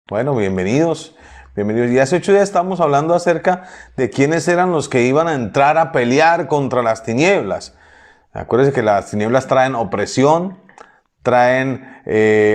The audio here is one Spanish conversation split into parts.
Bueno, bienvenidos, bienvenidos. Y hace 8 días estamos hablando acerca de quiénes eran los que iban a entrar a pelear contra las tinieblas. Acuérdense que las tinieblas traen opresión, traen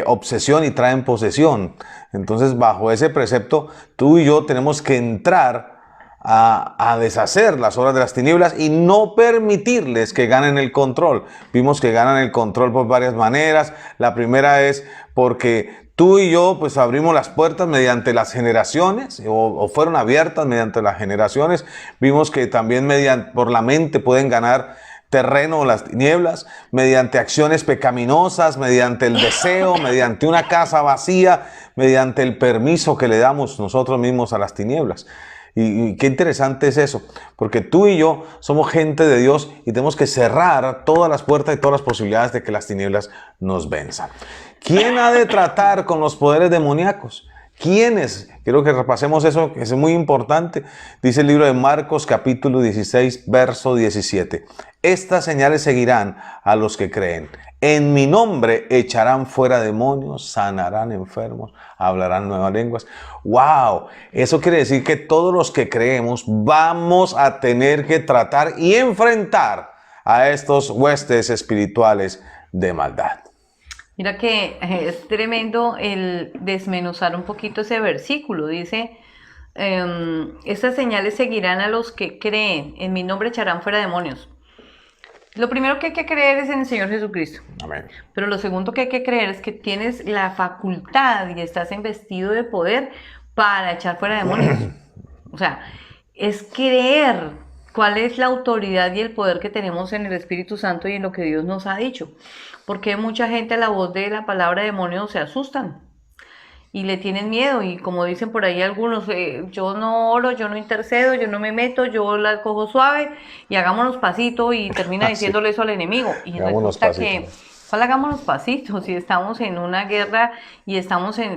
obsesión y traen posesión. Entonces, bajo ese precepto, tú y yo tenemos que entrar a deshacer las obras de las tinieblas y no permitirles que ganen el control. Vimos que ganan el control por varias maneras. La primera es porque tú y yo pues abrimos las puertas mediante las generaciones o fueron abiertas mediante las generaciones. Vimos que también por la mente pueden ganar terreno las tinieblas, mediante acciones pecaminosas, mediante el deseo, mediante una casa vacía, mediante el permiso que le damos nosotros mismos a las tinieblas. Y qué interesante es eso, porque tú y yo somos gente de Dios y tenemos que cerrar todas las puertas y todas las posibilidades de que las tinieblas nos venzan. ¿Quién ha de tratar con los poderes demoníacos? ¿Quiénes? Quiero que repasemos eso, que es muy importante. Dice el libro de Marcos, capítulo 16, verso 17. Estas señales seguirán a los que creen. En mi nombre echarán fuera demonios, sanarán enfermos, hablarán nuevas lenguas. ¡Wow! Eso quiere decir que todos los que creemos vamos a tener que tratar y enfrentar a estos huestes espirituales de maldad. Mira que es tremendo el desmenuzar un poquito ese versículo. Dice, estas señales seguirán a los que creen, en mi nombre echarán fuera demonios. Lo primero que hay que creer es en el Señor Jesucristo. Amén. Pero lo segundo que hay que creer es que tienes la facultad y estás investido de poder para echar fuera demonios. O sea, es creer cuál es la autoridad y el poder que tenemos en el Espíritu Santo y en lo que Dios nos ha dicho. Porque mucha gente a la voz de la palabra demonios se asustan y le tienen miedo, y como dicen por ahí algunos, yo no oro, yo no intercedo, yo no me meto, yo la cojo suave y hagámonos pasito, y termina diciéndole eso al enemigo. Y resulta que, ¿cuál hagámonos pasitos? Si estamos en una guerra y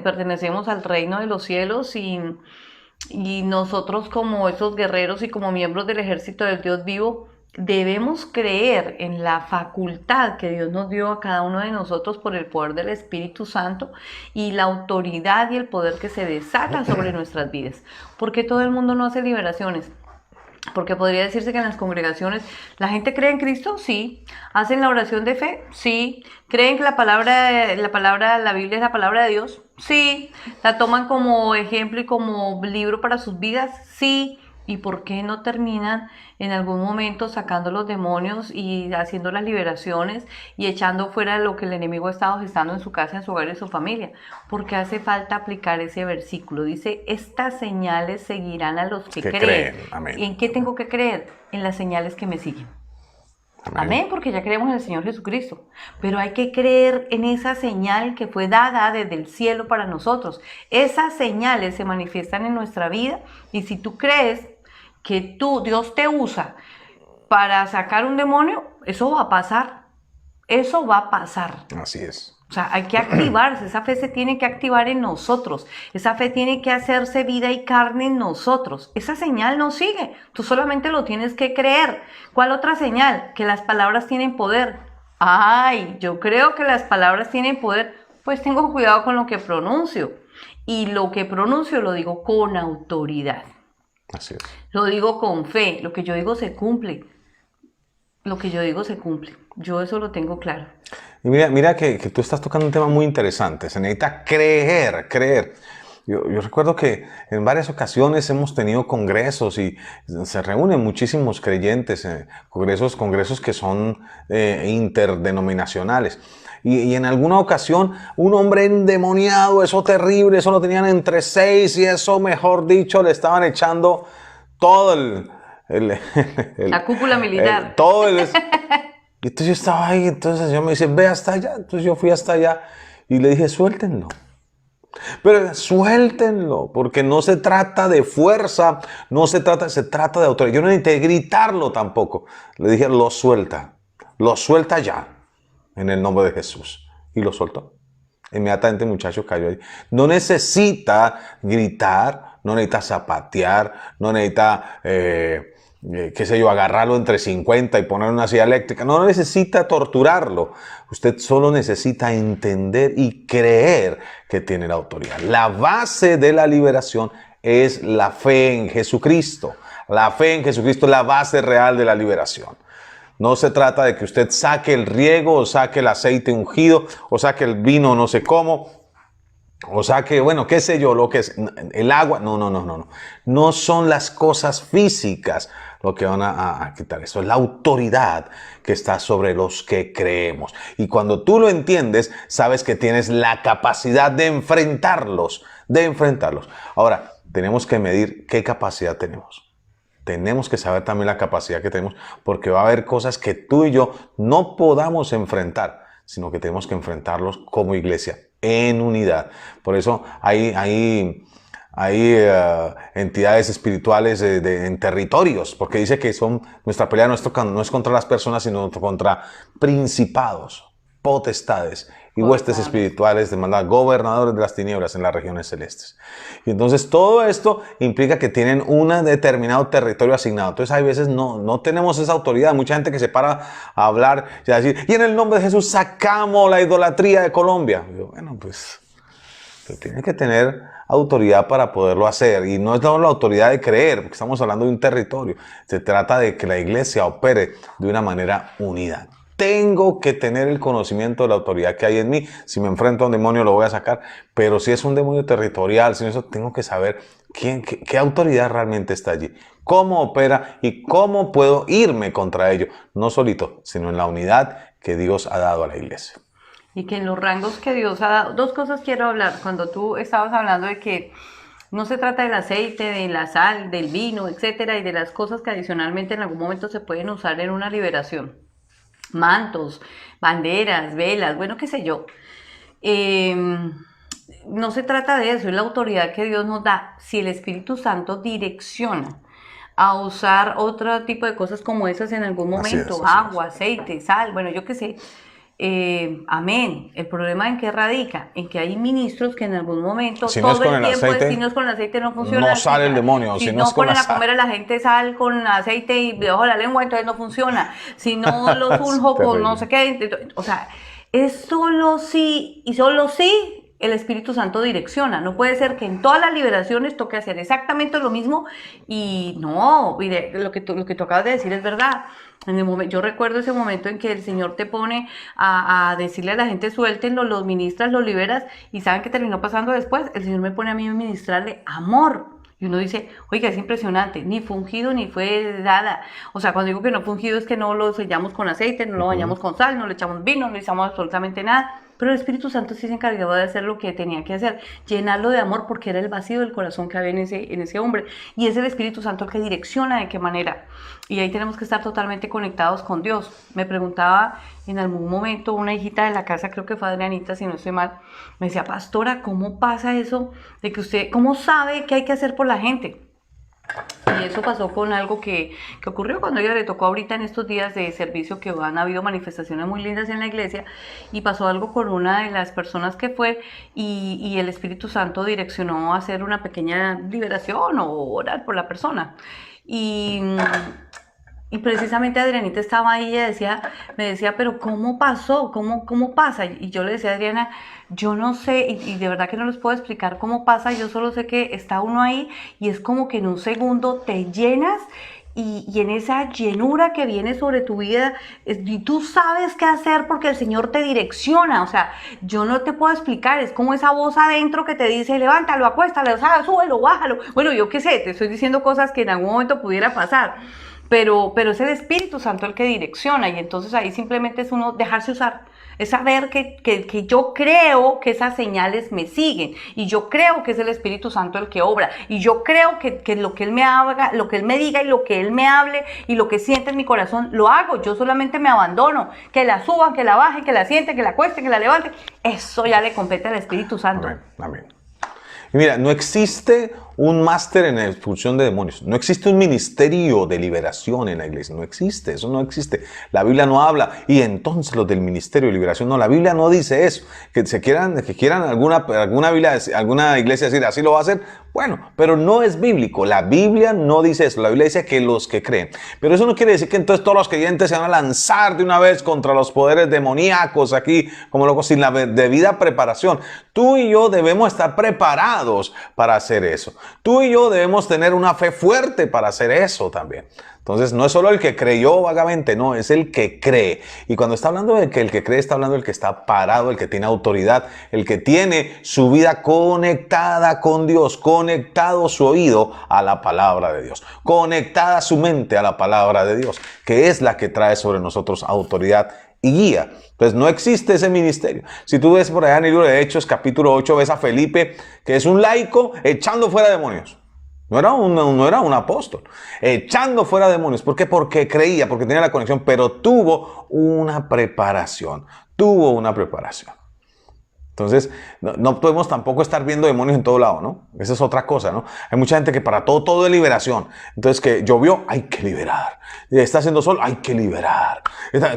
pertenecemos al reino de los cielos, y nosotros como esos guerreros y como miembros del ejército del Dios vivo, debemos creer en la facultad que Dios nos dio a cada uno de nosotros por el poder del Espíritu Santo y la autoridad y el poder que se desata sobre nuestras vidas. ¿Por qué todo el mundo no hace liberaciones? Porque podría decirse que en las congregaciones la gente cree en Cristo, sí. ¿Hacen la oración de fe? Sí. ¿Creen que la Biblia es la palabra de Dios? Sí. ¿La toman como ejemplo y como libro para sus vidas? Sí. ¿Y por qué no terminan en algún momento sacando los demonios y haciendo las liberaciones y echando fuera lo que el enemigo ha estado gestando en su casa, en su hogar y en su familia? Porque hace falta aplicar ese versículo. Dice, estas señales seguirán a los que creen. Amén. ¿En qué tengo que creer? En las señales que me siguen. Amén, porque ya creemos en el Señor Jesucristo. Pero hay que creer en esa señal que fue dada desde el cielo para nosotros. Esas señales se manifiestan en nuestra vida, y si tú crees que Dios te usa para sacar un demonio, eso va a pasar. Eso va a pasar. Así es. O sea, hay que activarse, esa fe se tiene que activar en nosotros, esa fe tiene que hacerse vida y carne en nosotros. Esa señal no sigue, tú solamente lo tienes que creer. ¿Cuál otra señal? Que las palabras tienen poder. Ay, yo creo que las palabras tienen poder, pues tengo cuidado con lo que pronuncio. Y lo que pronuncio lo digo con autoridad. Así es. Lo digo con fe, lo que yo digo se cumple. Lo que yo digo se cumple. Yo eso lo tengo claro. Y mira que tú estás tocando un tema muy interesante. Se necesita creer. Yo recuerdo que en varias ocasiones hemos tenido congresos y se reúnen muchísimos creyentes, congresos que son interdenominacionales. Y en alguna ocasión un hombre endemoniado, eso terrible, eso lo tenían entre 6 y eso, mejor dicho, le estaban echando todo la cúpula militar. Y entonces yo estaba ahí, entonces yo me dice, ve hasta allá. Entonces yo fui hasta allá y le dije, suéltenlo. Pero suéltenlo, porque no se trata de fuerza, se trata de autoridad. Yo no necesité gritarlo tampoco. Le dije, lo suelta ya, en el nombre de Jesús. Y lo soltó. Inmediatamente el muchacho cayó ahí. No necesita gritar, no necesita zapatear, no necesita qué sé yo, agarrarlo entre 50 y poner una silla eléctrica. No necesita torturarlo. Usted solo necesita entender y creer que tiene la autoridad. La base de la liberación es la fe en Jesucristo. La fe en Jesucristo es la base real de la liberación. No se trata de que usted saque el riego o saque el aceite ungido o saque el vino no sé cómo o saque, bueno, qué sé yo, lo que es el agua. No. No son las cosas físicas lo que van a quitar. Eso es la autoridad que está sobre los que creemos. Y cuando tú lo entiendes, sabes que tienes la capacidad de enfrentarlos. Ahora, tenemos que medir qué capacidad tenemos. Tenemos que saber también la capacidad que tenemos, porque va a haber cosas que tú y yo no podamos enfrentar, sino que tenemos que enfrentarlos como iglesia, en unidad. Por eso hay entidades espirituales en territorios, porque dice que nuestra pelea no es contra las personas, sino contra principados, potestades y huestes espirituales de maldad, gobernadores de las tinieblas en las regiones celestes. Y entonces todo esto implica que tienen un determinado territorio asignado. Entonces hay veces no tenemos esa autoridad. Mucha gente que se para a hablar y a decir, y en el nombre de Jesús sacamos la idolatría de Colombia. Y yo, bueno, pues tiene que tener autoridad para poderlo hacer. Y no es la autoridad de creer, porque estamos hablando de un territorio. Se trata de que la iglesia opere de una manera unida. Tengo que tener el conocimiento de la autoridad que hay en mí. Si me enfrento a un demonio lo voy a sacar, pero si es un demonio territorial, si eso, tengo que saber qué autoridad realmente está allí, cómo opera y cómo puedo irme contra ello, no solito, sino en la unidad que Dios ha dado a la iglesia. Y que en los rangos que Dios ha dado, dos cosas quiero hablar. Cuando tú estabas hablando de que no se trata del aceite, de la sal, del vino, etcétera, y de las cosas que adicionalmente en algún momento se pueden usar en una liberación. Mantos, banderas, velas, bueno, qué sé yo. No se trata de eso, es la autoridad que Dios nos da. Si el Espíritu Santo direcciona a usar otro tipo de cosas como esas en algún momento, así es. Agua, aceite, sal, bueno, yo qué sé. Amén. El problema en qué radica, en que hay ministros que en algún momento si no todo es con el tiempo, aceite, si no es con el aceite no funciona. No sale el demonio. Si no ponen a comer a la gente sal con aceite y debajo de la lengua, entonces no funciona. Si no los unjo con no sé qué, o sea, es solo sí y solo sí el Espíritu Santo direcciona. No puede ser que en todas las liberaciones toque hacer exactamente lo mismo y no, mire, lo que tú acabas de decir es verdad. En el momento, yo recuerdo ese momento en que el Señor te pone a decirle a la gente suéltenlo, los ministras, los liberas, y ¿saben qué terminó pasando después? El Señor me pone a mí a ministrarle amor. Y uno dice, oiga, es impresionante, ni fungido ni fue dada. O sea, cuando digo que no fungido es que no lo sellamos con aceite, no lo bañamos con sal, no le echamos vino, no le echamos absolutamente nada. Pero el Espíritu Santo sí se encargaba de hacer lo que tenía que hacer, llenarlo de amor porque era el vacío del corazón que había en ese hombre. Y es el Espíritu Santo el que direcciona de qué manera. Y ahí tenemos que estar totalmente conectados con Dios. Me preguntaba en algún momento una hijita de la casa, creo que fue Adrianita, si no estoy mal, me decía, pastora, ¿cómo pasa eso de que usted, cómo sabe qué hay que hacer por la gente? Y eso pasó con algo que ocurrió cuando ella le tocó ahorita en estos días de servicio, que han habido manifestaciones muy lindas en la iglesia, y pasó algo con una de las personas que fue y el Espíritu Santo direccionó a hacer una pequeña liberación o orar por la persona. Y precisamente Adrianita estaba ahí y ella me decía, pero ¿cómo pasó? ¿Cómo pasa? Y yo le decía a Adriana, yo no sé, y de verdad que no les puedo explicar cómo pasa, yo solo sé que está uno ahí y es como que en un segundo te llenas y en esa llenura que viene sobre tu vida, y tú sabes qué hacer porque el Señor te direcciona. O sea, yo no te puedo explicar, es como esa voz adentro que te dice, levántalo, acuéstalo, súbelo, bájalo. Bueno, yo qué sé, te estoy diciendo cosas que en algún momento pudiera pasar. Pero es el Espíritu Santo el que direcciona, y entonces ahí simplemente es uno dejarse usar, es saber que yo creo que esas señales me siguen, y yo creo que es el Espíritu Santo el que obra, y yo creo que lo que Él me haga, lo que Él me diga y lo que Él me hable y lo que siente en mi corazón, lo hago. Yo solamente me abandono, que la suban, que la bajen, que la sienten, que la acuesten, que la levanten. Eso ya le compete al Espíritu Santo. Amén, amén. Y mira, no existe un máster en expulsión de demonios. No existe un ministerio de liberación en la iglesia. No existe, eso no existe. La Biblia no habla. Y entonces los del ministerio de liberación, no, la Biblia no dice eso. Que quieran alguna iglesia decir, así lo va a hacer. Bueno, pero no es bíblico. La Biblia no dice eso. La Biblia dice que los que creen. Pero eso no quiere decir que entonces todos los creyentes se van a lanzar de una vez contra los poderes demoníacos aquí, como locos, sin la debida preparación. Tú y yo debemos estar preparados para hacer eso. Tú y yo debemos tener una fe fuerte para hacer eso también. Entonces, no es solo el que creyó vagamente, no, es el que cree. Y cuando está hablando de que el que cree, está hablando del que está parado, el que tiene autoridad, el que tiene su vida conectada con Dios, conectado su oído a la palabra de Dios, conectada su mente a la palabra de Dios, que es la que trae sobre nosotros autoridad y guía. Entonces no existe ese ministerio. Si tú ves por allá en el libro de Hechos, capítulo 8, ves a Felipe, que es un laico echando fuera demonios. No era un apóstol, echando fuera demonios. ¿Por qué? Porque creía, porque tenía la conexión, pero tuvo una preparación. Entonces, no podemos tampoco estar viendo demonios en todo lado, ¿no? Esa es otra cosa, ¿no? Hay mucha gente que para todo es liberación. Entonces, que llovió, hay que liberar. Está haciendo sol, hay que liberar.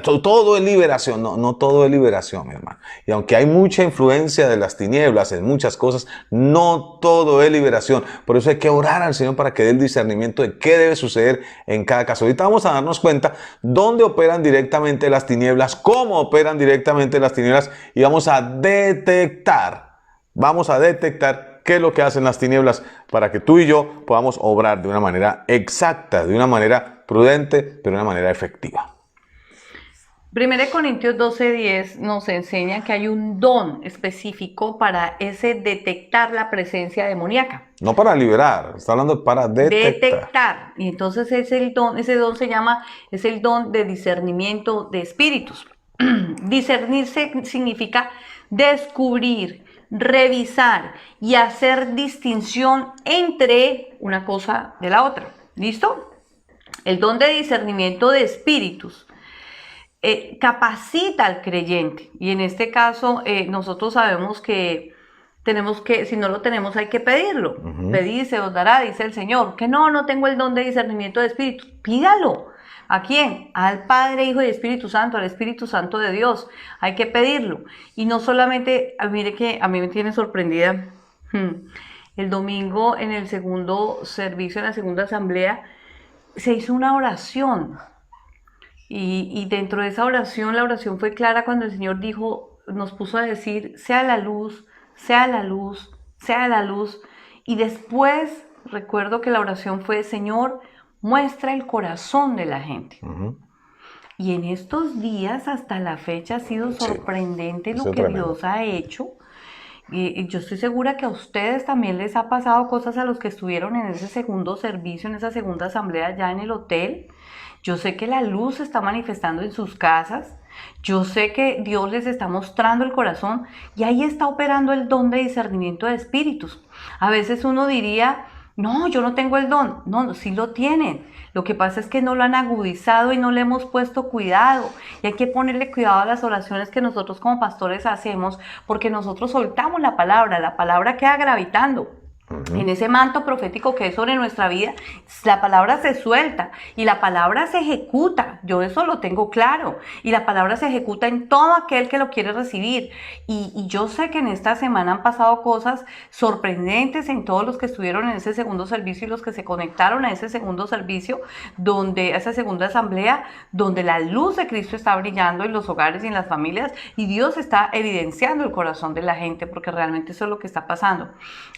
Todo es liberación. No todo es liberación, mi hermano. Y aunque hay mucha influencia de las tinieblas en muchas cosas, no todo es liberación. Por eso hay que orar al Señor para que dé el discernimiento de qué debe suceder en cada caso. Ahorita vamos a darnos cuenta dónde operan directamente las tinieblas, cómo operan directamente las tinieblas, y vamos a detectar qué es lo que hacen las tinieblas para que tú y yo podamos obrar de una manera exacta, de una manera prudente, pero de una manera efectiva. 1 Corintios 12:10 nos enseña que hay un don específico para ese detectar la presencia demoníaca. No para liberar, está hablando para detectar. Y entonces ese don se llama, es el don de discernimiento de espíritus. Discernir significa descubrir, revisar y hacer distinción entre una cosa de la otra. ¿Listo? El don de discernimiento de espíritus capacita al creyente, y en este caso nosotros sabemos que tenemos que, si no lo tenemos, hay que pedirlo. Pedid, se os dará, dice el Señor. Que no tengo el don de discernimiento de espíritus, pídalo. ¿A quién? Al Padre, Hijo y Espíritu Santo, al Espíritu Santo de Dios. Hay que pedirlo. Y no solamente, mire que a mí me tiene sorprendida. El domingo en el segundo servicio, en la segunda asamblea, se hizo una oración. Y dentro de esa oración, la oración fue clara cuando el Señor dijo, nos puso a decir, sea la luz, sea la luz, sea la luz. Y después recuerdo que la oración fue, Señor, muestra el corazón de la gente. Y en estos días, hasta la fecha, ha sido sorprendente lo que Dios ha hecho. Y yo estoy segura que a ustedes también les ha pasado cosas a los que estuvieron en ese segundo servicio, en esa segunda asamblea ya en el hotel. Yo sé que la luz se está manifestando en sus casas. Yo sé que Dios les está mostrando el corazón y ahí está operando el don de discernimiento de espíritus. A veces uno diría, no, yo no tengo el don. No, sí lo tienen. Lo que pasa es que no lo han agudizado y no le hemos puesto cuidado. Y hay que ponerle cuidado a las oraciones que nosotros como pastores hacemos, porque nosotros soltamos la palabra queda gravitando. En ese manto profético que es sobre nuestra vida, la palabra se suelta y la palabra se ejecuta. Yo eso lo tengo claro. Y la palabra se ejecuta en todo aquel que lo quiere recibir. Y yo sé que en esta semana han pasado cosas sorprendentes en todos los que estuvieron en ese segundo servicio y los que se conectaron a ese segundo servicio, a esa segunda asamblea, donde la luz de Cristo está brillando en los hogares y en las familias, y Dios está evidenciando el corazón de la gente, porque realmente eso es lo que está pasando.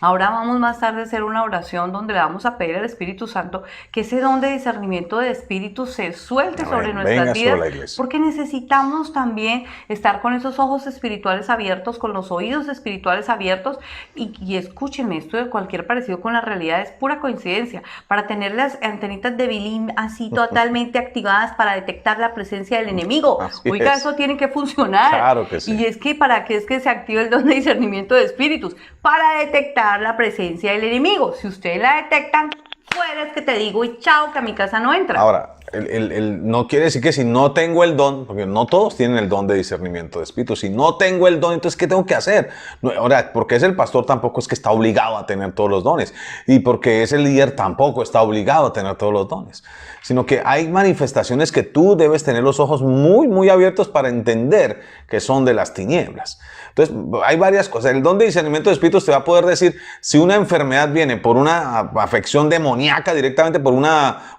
Ahora vamos más tarde a hacer una oración donde le vamos a pedir al Espíritu Santo que ese don de discernimiento de espíritu se suelte sobre nuestras vidas, porque necesitamos también estar con esos ojos espirituales abiertos, con los oídos espirituales abiertos, y escúchenme, esto de cualquier parecido con la realidad es pura coincidencia, para tener las antenitas de Bilín así totalmente activadas para detectar la presencia del enemigo. Oiga, eso tiene que funcionar. Claro que sí. Y es que ¿para qué es que se activa el don de discernimiento de espíritus? Para detectar la presencia del enemigo. Si ustedes la detectan, fuera es que te digo y chao, que a mi casa no entra. Ahora, no quiere decir que si no tengo el don, porque no todos tienen el don de discernimiento de espíritu, si no tengo el don, entonces ¿qué tengo que hacer? No, ahora, porque es el pastor tampoco es que está obligado a tener todos los dones, y porque es el líder tampoco está obligado a tener todos los dones, sino que hay manifestaciones que tú debes tener los ojos muy, muy abiertos para entender que son de las tinieblas. Entonces, hay varias cosas. El don de discernimiento de espíritus te va a poder decir si una enfermedad viene por una afección demoníaca, directamente por un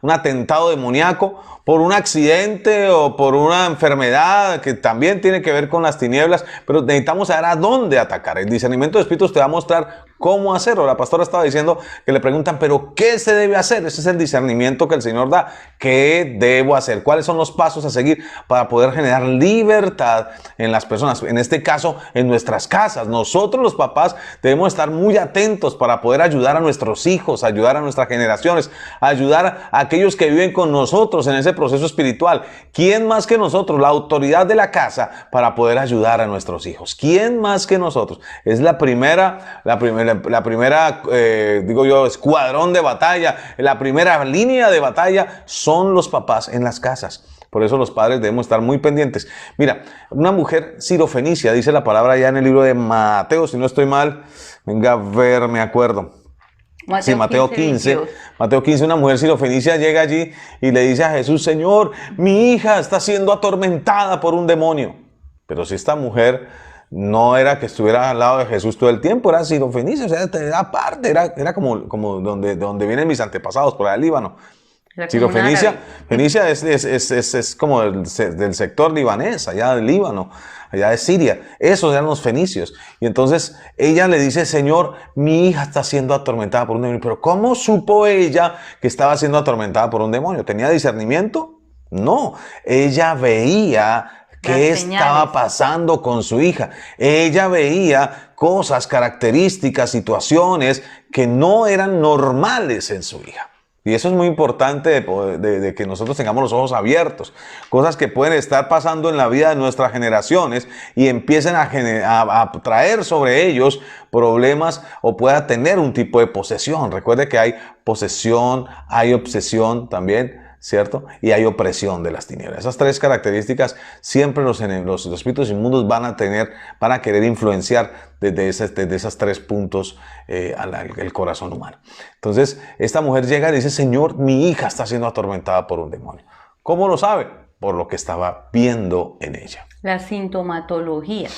atentado demoníaco, por un accidente o por una enfermedad que también tiene que ver con las tinieblas, pero necesitamos saber a dónde atacar. El discernimiento de espíritus te va a mostrar cómo hacerlo. La pastora estaba diciendo que le preguntan, pero ¿qué se debe hacer? Ese es el discernimiento que el Señor da. ¿Qué debo hacer? ¿Cuáles son los pasos a seguir para poder generar libertad en las personas? En este caso, en nuestras casas. Nosotros los papás debemos estar muy atentos para poder ayudar a nuestros hijos, ayudar a nuestras generaciones, ayudar a aquellos que viven con nosotros en ese proceso espiritual. ¿Quién más que nosotros? La autoridad de la casa para poder ayudar a nuestros hijos. ¿Quién más que nosotros? Es la primera digo yo, escuadrón de batalla, la primera línea de batalla son los papás en las casas. Por eso los padres debemos estar muy pendientes. Mira, una mujer sirofenicia, dice la palabra ya en el libro de Mateo, si no estoy mal, venga a ver, me acuerdo. Mateo 15, Mateo 15, una mujer sirofenicia llega allí y le dice a Jesús, Señor, mi hija está siendo atormentada por un demonio. Pero si esta mujer no era que estuviera al lado de Jesús todo el tiempo, era sirofenicia, o sea, era aparte, era como donde vienen mis antepasados, por allá del Líbano. Sirofenicia, Fenicia es como del sector libanés, allá del Líbano, allá de Siria. Esos eran los fenicios. Y entonces ella le dice, Señor, mi hija está siendo atormentada por un demonio. Pero ¿cómo supo ella que estaba siendo atormentada por un demonio? ¿Tenía discernimiento? No, ella veía qué estaba pasando con su hija. Ella veía cosas, características, situaciones que no eran normales en su hija. Y eso es muy importante de que nosotros tengamos los ojos abiertos. Cosas que pueden estar pasando en la vida de nuestras generaciones y empiecen a traer sobre ellos problemas o pueda tener un tipo de posesión. Recuerde que hay posesión, hay obsesión también, ¿cierto? Y hay opresión de las tinieblas. Esas tres características siempre los espíritus inmundos van a querer influenciar desde esos tres puntos el corazón humano. Entonces, esta mujer llega y dice, Señor, mi hija está siendo atormentada por un demonio. ¿Cómo lo sabe? Por lo que estaba viendo en ella. La sintomatología.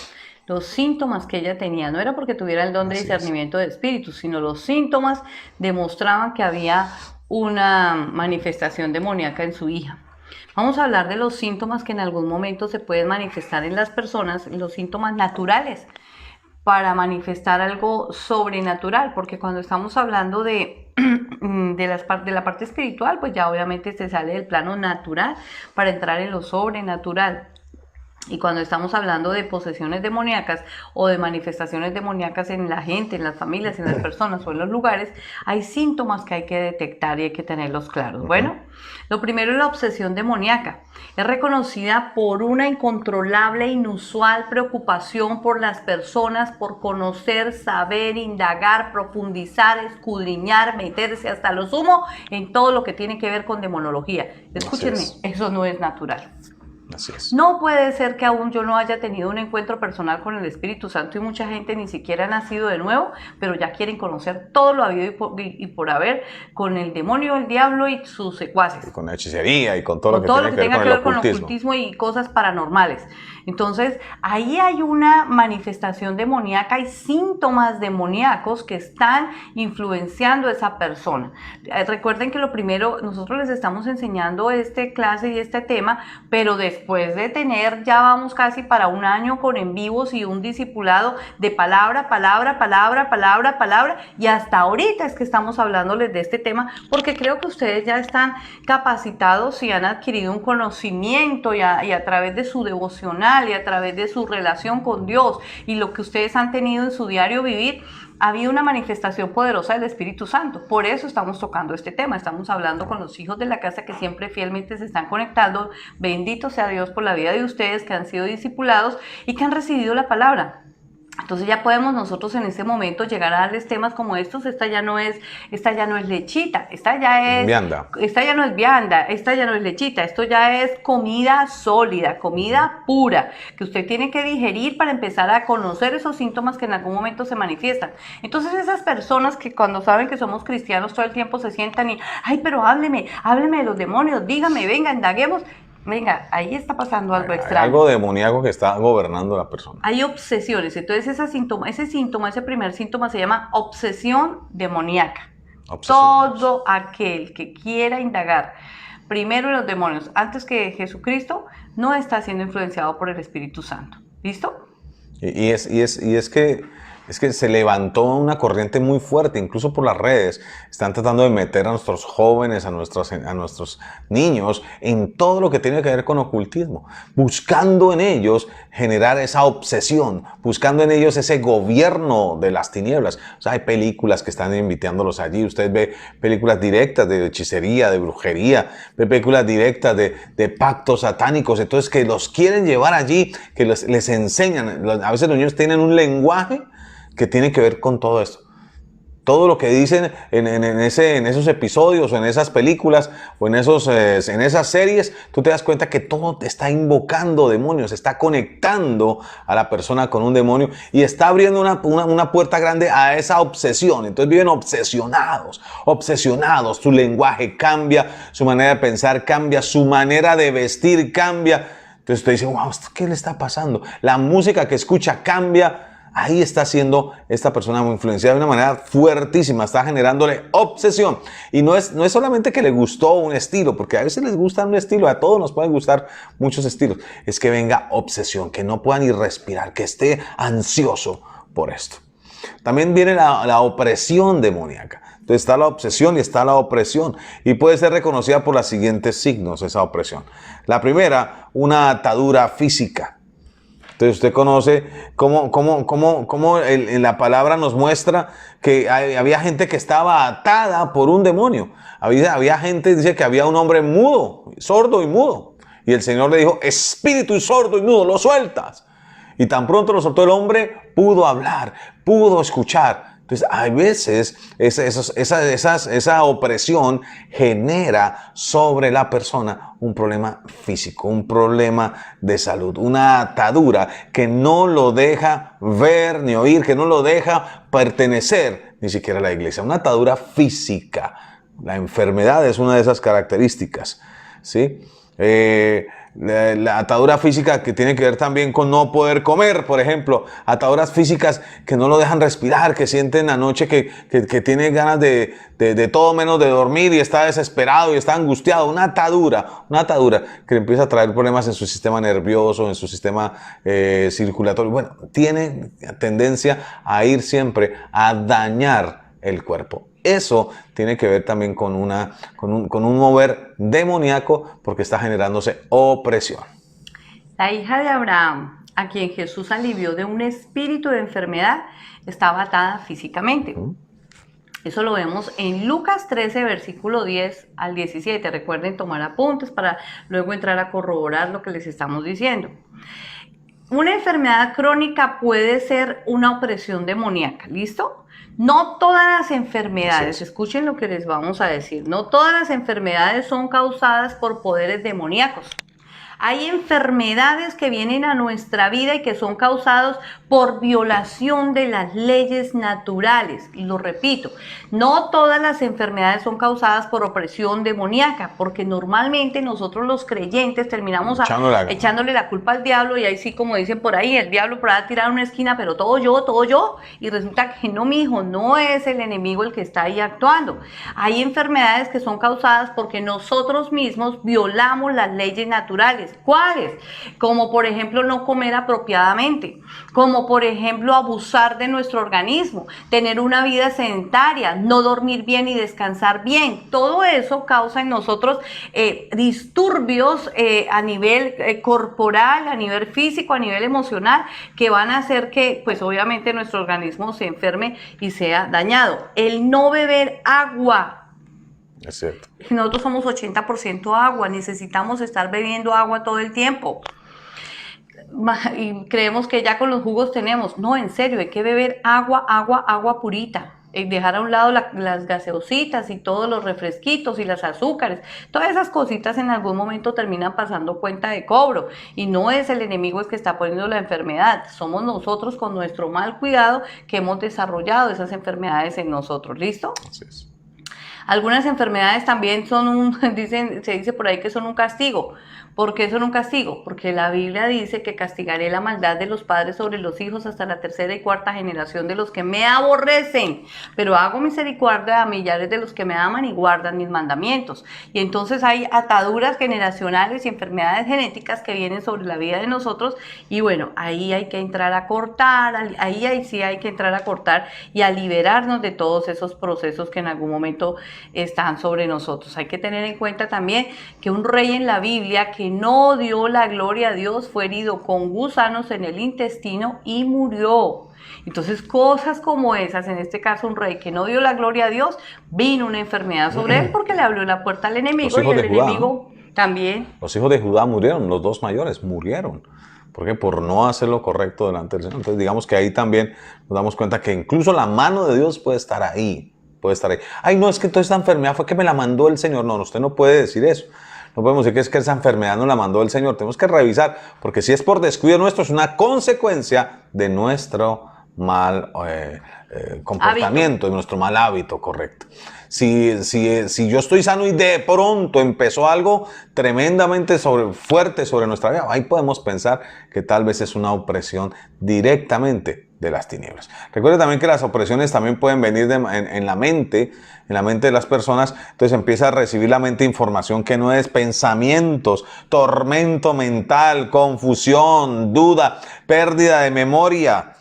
Los síntomas que ella tenía, no era porque tuviera el don de discernimiento de espíritus, sino los síntomas demostraban que había una manifestación demoníaca en su hija. Vamos a hablar de los síntomas que en algún momento se pueden manifestar en las personas, los síntomas naturales, para manifestar algo sobrenatural, porque cuando estamos hablando de la parte espiritual, pues ya obviamente se sale del plano natural para entrar en lo sobrenatural. Y cuando estamos hablando de posesiones demoníacas o de manifestaciones demoníacas en la gente, en las familias, en las personas o en los lugares, hay síntomas que hay que detectar y hay que tenerlos claros. Bueno, lo primero es la obsesión demoníaca. Es reconocida por una incontrolable e inusual preocupación por las personas, por conocer, saber, indagar, profundizar, escudriñar, meterse hasta lo sumo en todo lo que tiene que ver con demonología. Escúchenme, eso no es natural. Así es. No puede ser que aún yo no haya tenido un encuentro personal con el Espíritu Santo y mucha gente ni siquiera ha nacido de nuevo, pero ya quieren conocer todo lo habido y por haber con el demonio, el diablo y sus secuaces. Y con la hechicería y con todo lo que tenga que ver con el ocultismo y cosas paranormales. Entonces, ahí hay una manifestación demoníaca y síntomas demoníacos que están influenciando a esa persona. Recuerden que lo primero, nosotros les estamos enseñando esta clase y este tema, pero después de tener, ya vamos casi para un año con en vivos y un discipulado de palabra, y hasta ahorita es que estamos hablándoles de este tema, porque creo que ustedes ya están capacitados y han adquirido un conocimiento y a través de su devocional y a través de su relación con Dios y lo que ustedes han tenido en su diario vivir, ha habido una manifestación poderosa del Espíritu Santo. Por eso estamos tocando este tema. Estamos hablando con los hijos de la casa que siempre fielmente se están conectando. Bendito sea Dios por la vida de ustedes que han sido discipulados y que han recibido la palabra. Entonces ya podemos nosotros en este momento llegar a darles temas como estos. Esta ya no es lechita, esta ya no es vianda, esta ya no es lechita, esto ya es comida sólida, comida pura, que usted tiene que digerir para empezar a conocer esos síntomas que en algún momento se manifiestan. Entonces esas personas que cuando saben que somos cristianos todo el tiempo se sientan y, ay, pero hábleme de los demonios, dígame, venga, indaguemos. Venga, ahí está pasando algo extraño. Algo demoníaco que está gobernando a la persona. Hay obsesiones, entonces ese primer síntoma se llama obsesión demoníaca. Todo aquel que quiera indagar primero en los demonios antes que Jesucristo no está siendo influenciado por el Espíritu Santo. ¿Listo? Y es que se levantó una corriente muy fuerte, incluso por las redes. Están tratando de meter a nuestros jóvenes, a nuestros niños en todo lo que tiene que ver con ocultismo, buscando en ellos generar esa obsesión, buscando en ellos ese gobierno de las tinieblas. O sea, hay películas que están invitándolos allí. Usted ve películas directas de hechicería, de brujería, ve películas directas de pactos satánicos, entonces que los quieren llevar allí, que les enseñan. A veces los niños tienen un lenguaje que tiene que ver con todo esto. Todo lo que dicen en esos episodios o en esas películas o en esas series, tú te das cuenta que todo está invocando demonios, está conectando a la persona con un demonio y está abriendo una puerta grande a esa obsesión. Entonces viven obsesionados, su lenguaje cambia, su manera de pensar cambia, su manera de vestir cambia. Entonces usted dice, wow, ¿qué le está pasando? La música que escucha cambia. Ahí está siendo esta persona muy influenciada de una manera fuertísima, está generándole obsesión. Y no es solamente que le gustó un estilo, porque a veces les gusta un estilo, a todos nos pueden gustar muchos estilos. Es que venga obsesión, que no pueda ni respirar, que esté ansioso por esto. También viene la opresión demoníaca. Entonces está la obsesión y está la opresión. Y puede ser reconocida por los siguientes signos, esa opresión. La primera, una atadura física. Entonces usted conoce cómo la palabra nos muestra que había gente que estaba atada por un demonio. Había gente, dice que había un hombre mudo, sordo y mudo. Y el Señor le dijo, espíritu sordo y mudo, lo sueltas. Y tan pronto lo soltó el hombre, pudo hablar, pudo escuchar. Entonces, a veces esa opresión genera sobre la persona un problema físico, un problema de salud, una atadura que no lo deja ver ni oír, que no lo deja pertenecer ni siquiera a la iglesia. Una atadura física. La enfermedad es una de esas características, ¿sí? La atadura física que tiene que ver también con no poder comer, por ejemplo, ataduras físicas que no lo dejan respirar, que sienten anoche que tiene ganas de todo menos de dormir y está desesperado y está angustiado. Una atadura que le empieza a traer problemas en su sistema nervioso, en su sistema circulatorio. Bueno, tiene tendencia a ir siempre a dañar el cuerpo. Eso tiene que ver también con un mover demoníaco porque está generándose opresión. La hija de Abraham, a quien Jesús alivió de un espíritu de enfermedad, estaba atada físicamente. Eso lo vemos en Lucas 13, versículo 10 al 17. Recuerden tomar apuntes para luego entrar a corroborar lo que les estamos diciendo. Una enfermedad crónica puede ser una opresión demoníaca, ¿listo? No todas las enfermedades, escuchen lo que les vamos a decir, no todas las enfermedades son causadas por poderes demoníacos. Hay enfermedades que vienen a nuestra vida y que son causadas por violación de las leyes naturales. Y lo repito, no todas las enfermedades son causadas por opresión demoníaca, porque normalmente nosotros los creyentes terminamos echándole la culpa al diablo, y ahí sí, como dicen por ahí, el diablo por ahí tirar una esquina, pero todo yo, y resulta que no, mijo, no es el enemigo el que está ahí actuando. Hay enfermedades que son causadas porque nosotros mismos violamos las leyes naturales. ¿Cuáles? Como por ejemplo no comer apropiadamente, como por ejemplo abusar de nuestro organismo, tener una vida sedentaria, no dormir bien y descansar bien. Todo eso causa en nosotros disturbios a nivel corporal, a nivel físico, a nivel emocional, que van a hacer que pues obviamente nuestro organismo se enferme y sea dañado. El no beber agua. Es cierto. Nosotros somos 80% agua, necesitamos estar bebiendo agua todo el tiempo. y creemos que ya con los jugos tenemos. No, en serio, hay que beber agua, agua, agua purita. Dejar a un lado las gaseositas y todos los refresquitos y las azúcares. Todas esas cositas en algún momento terminan pasando cuenta de cobro. Y no es el enemigo el que está poniendo la enfermedad. Somos nosotros con nuestro mal cuidado que hemos desarrollado esas enfermedades en nosotros. ¿Listo? Así es. Algunas enfermedades también son se dice por ahí que son un castigo. ¿Por qué son un castigo? Porque la Biblia dice que castigaré la maldad de los padres sobre los hijos hasta la tercera y cuarta generación de los que me aborrecen, pero hago misericordia a millares de los que me aman y guardan mis mandamientos. Y entonces hay ataduras generacionales y enfermedades genéticas que vienen sobre la vida de nosotros, y bueno, ahí hay que entrar a cortar, ahí sí hay que entrar a cortar y a liberarnos de todos esos procesos que en algún momento están sobre nosotros. Hay que tener en cuenta también que un rey en la Biblia que no dio la gloria a Dios fue herido con gusanos en el intestino y murió. Entonces, cosas como esas, en este caso un rey que no dio la gloria a Dios, vino una enfermedad sobre él porque le abrió la puerta al enemigo, y el enemigo también. Los hijos de Judá murieron, los dos mayores murieron. ¿Por qué? Por no hacer lo correcto delante del Señor. Entonces, digamos que ahí también nos damos cuenta que incluso la mano de Dios puede estar ahí. Puede estar ahí. Ay, no, es que toda esta enfermedad fue que me la mandó el Señor. No, usted no puede decir eso. No podemos decir que es que esa enfermedad no la mandó el Señor. Tenemos que revisar, porque si es por descuido nuestro, es una consecuencia de nuestro mal comportamiento, de nuestro mal hábito, correcto. Si yo estoy sano y de pronto empezó algo tremendamente fuerte sobre nuestra vida, ahí podemos pensar que tal vez es una opresión directamente de las tinieblas. Recuerde también que las opresiones también pueden venir en la mente de las personas. Entonces empieza a recibir la mente información que no es, pensamientos, tormento mental, confusión, duda, pérdida de memoria,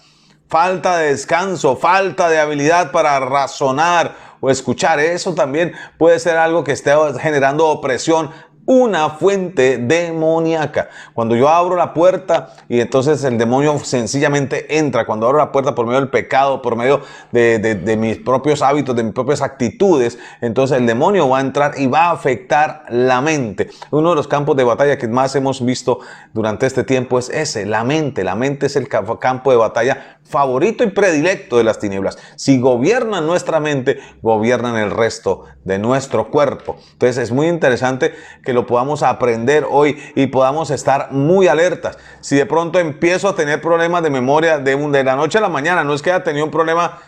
falta de descanso, falta de habilidad para razonar o escuchar. Eso también puede ser algo que esté generando opresión, una fuente demoníaca. Cuando yo abro la puerta y entonces el demonio sencillamente entra, cuando abro la puerta por medio del pecado, por medio de mis propios hábitos, de mis propias actitudes, entonces el demonio va a entrar y va a afectar la mente. Uno de los campos de batalla que más hemos visto durante este tiempo es ese, la mente. La mente es el campo de batalla favorito y predilecto de las tinieblas. Si gobiernan nuestra mente, gobiernan el resto de nuestro cuerpo. Entonces es muy interesante que lo podamos aprender hoy y podamos estar muy alertas. Si de pronto empiezo a tener problemas de memoria de la noche a la mañana, no es que haya tenido un problema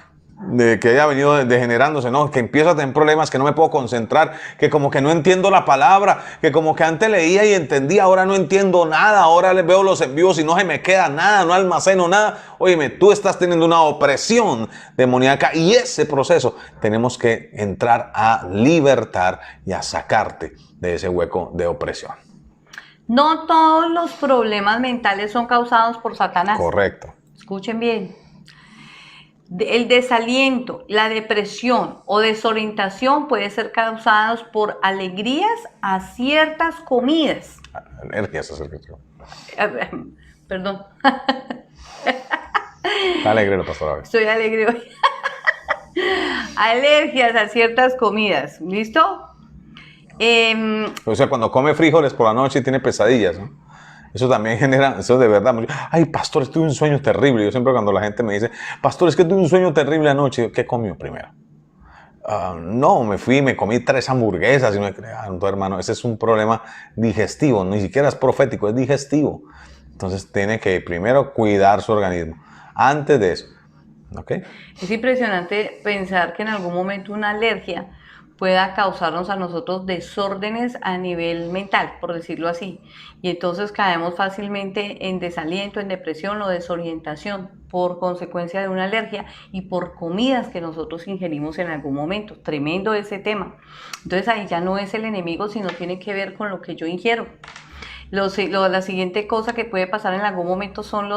que haya venido degenerándose, no, que empiezo a tener problemas, que no me puedo concentrar, que como que no entiendo la palabra, que como que antes leía y entendía, ahora no entiendo nada, ahora les veo los envíos y no se me queda nada, no almaceno nada. Óyeme, tú estás teniendo una opresión demoníaca, y ese proceso tenemos que entrar a libertar y a sacarte de ese hueco de opresión. No todos los problemas mentales son causados por Satanás. Correcto. Escuchen bien. El desaliento, la depresión o desorientación puede ser causados por alegrías a ciertas comidas. Alergias a ciertas comidas. Perdón. Está alegre la pastora. Estoy alegre hoy. Alergias a ciertas comidas. ¿Listo? O sea, cuando come frijoles por la noche tiene pesadillas, ¿no? Eso también genera, eso de verdad. Ay, pastor, tuve un sueño terrible. Yo siempre cuando la gente me dice, pastor, es que tuve un sueño terrible anoche, ¿qué comió primero? No, me comí 3 hamburguesas y me crean, hermano, ese es un problema digestivo, ni siquiera es profético, es digestivo. Entonces tiene que primero cuidar su organismo, antes de eso. ¿Okay? Es impresionante pensar que en algún momento una alergia pueda causarnos a nosotros desórdenes a nivel mental, por decirlo así. Y entonces caemos fácilmente en desaliento, en depresión o desorientación por consecuencia de una alergia y por comidas que nosotros ingerimos en algún momento. Tremendo ese tema. Entonces ahí ya no es el enemigo, sino tiene que ver con lo que yo ingiero. La siguiente cosa que puede pasar en algún momento son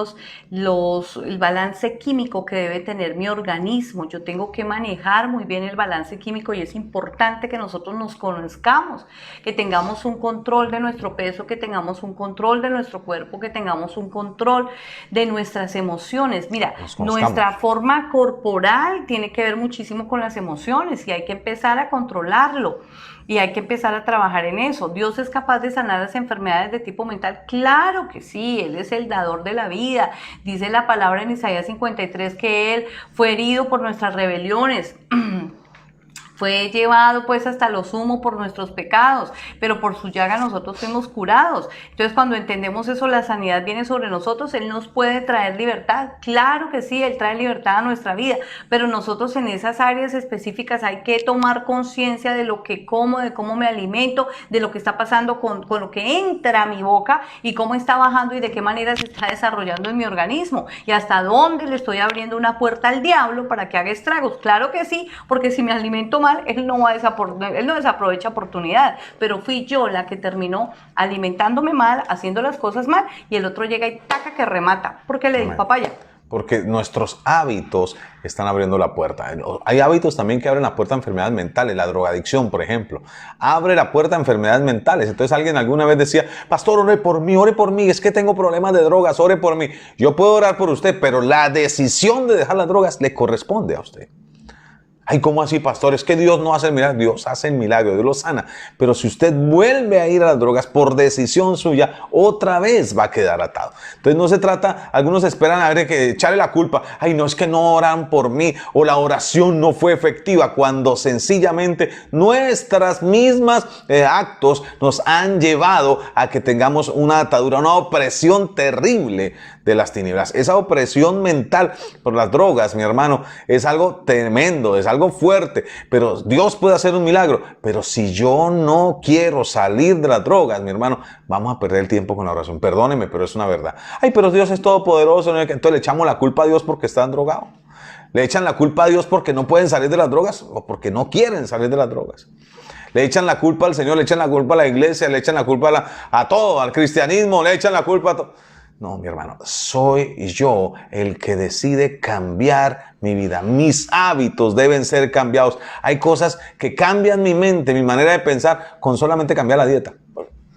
el balance químico que debe tener mi organismo. Yo tengo que manejar muy bien el balance químico, y es importante que nosotros nos conozcamos, que tengamos un control de nuestro peso, que tengamos un control de nuestro cuerpo, que tengamos un control de nuestras emociones. Mira, nuestra forma corporal tiene que ver muchísimo con las emociones, y hay que empezar a controlarlo. Y hay que empezar a trabajar en eso. Dios es capaz de sanar las enfermedades de tipo mental? Claro que sí, Él es el dador de la vida. Dice la palabra en Isaías 53 que Él fue herido por nuestras rebeliones. Fue llevado pues hasta lo sumo por nuestros pecados, pero por su llaga nosotros fuimos curados. Entonces cuando entendemos eso, la sanidad viene sobre nosotros, Él nos puede traer libertad. Claro que sí, Él trae libertad a nuestra vida, pero nosotros en esas áreas específicas hay que tomar conciencia de lo que como, de cómo me alimento, de lo que está pasando con lo que entra a mi boca y cómo está bajando y de qué manera se está desarrollando en mi organismo y hasta dónde le estoy abriendo una puerta al diablo para que haga estragos. Claro que sí, porque si me alimento mal, él no desaprovecha oportunidad, pero fui yo la que terminó alimentándome mal, haciendo las cosas mal, y el otro llega y taca que remata, porque le dijo papaya. Porque nuestros hábitos están abriendo la puerta. Hay hábitos también que abren la puerta a enfermedades mentales. La drogadicción, por ejemplo, abre la puerta a enfermedades mentales. Entonces alguien alguna vez decía, pastor, ore por mí, es que tengo problemas de drogas, ore por mí. Yo puedo orar por usted, pero la decisión de dejar las drogas le corresponde a usted. Ay, ¿cómo así, pastor? Es que Dios no hace el milagro. Dios hace el milagro, Dios lo sana. Pero si usted vuelve a ir a las drogas por decisión suya, otra vez va a quedar atado. Entonces no se trata, algunos esperan a ver que echarle la culpa. Ay, no, es que no oran por mí o la oración no fue efectiva, cuando sencillamente nuestras mismas actos nos han llevado a que tengamos una atadura, una opresión terrible de las tinieblas. Esa opresión mental por las drogas, mi hermano, es algo tremendo, es algo fuerte, pero Dios puede hacer un milagro. Pero si yo no quiero salir de las drogas, mi hermano, vamos a perder el tiempo con la oración. Perdóneme, pero es una verdad. Ay, pero Dios es todopoderoso, ¿no? Entonces le echamos la culpa a Dios porque están drogados. Le echan la culpa a Dios porque no pueden salir de las drogas o porque no quieren salir de las drogas. Le echan la culpa al Señor, le echan la culpa a la iglesia, le echan la culpa a todo, al cristianismo, le echan la culpa a todo. No, mi hermano, soy yo el que decide cambiar mi vida. Mis hábitos deben ser cambiados. Hay cosas que cambian mi mente, mi manera de pensar, con solamente cambiar la dieta.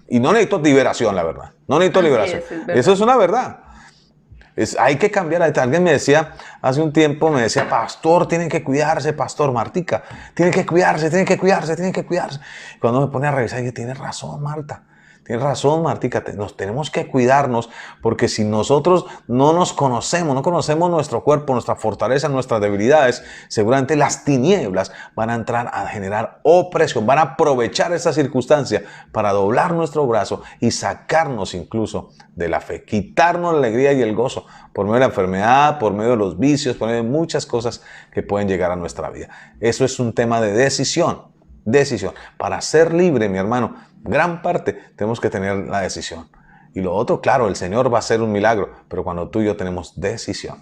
Y no necesito liberación, la verdad. No necesito liberación. Eso es una verdad. Hay que cambiar la dieta. Alguien me decía, hace un tiempo, me decía, pastor, tienen que cuidarse, pastor Martica. Tienen que cuidarse, tienen que cuidarse, tienen que cuidarse. Cuando me pone a revisar, dije, tienes razón, Marta. Tienes razón, Martica, nos tenemos que cuidarnos, porque si nosotros no nos conocemos, no conocemos nuestro cuerpo, nuestra fortaleza, nuestras debilidades, seguramente las tinieblas van a entrar a generar opresión, van a aprovechar esa circunstancia para doblar nuestro brazo y sacarnos incluso de la fe, quitarnos la alegría y el gozo por medio de la enfermedad, por medio de los vicios, por medio de muchas cosas que pueden llegar a nuestra vida. Eso es un tema de decisión. Decisión. Para ser libre, mi hermano, gran parte tenemos que tener la decisión. Y lo otro, claro, el Señor va a hacer un milagro, pero cuando tú y yo tenemos decisión.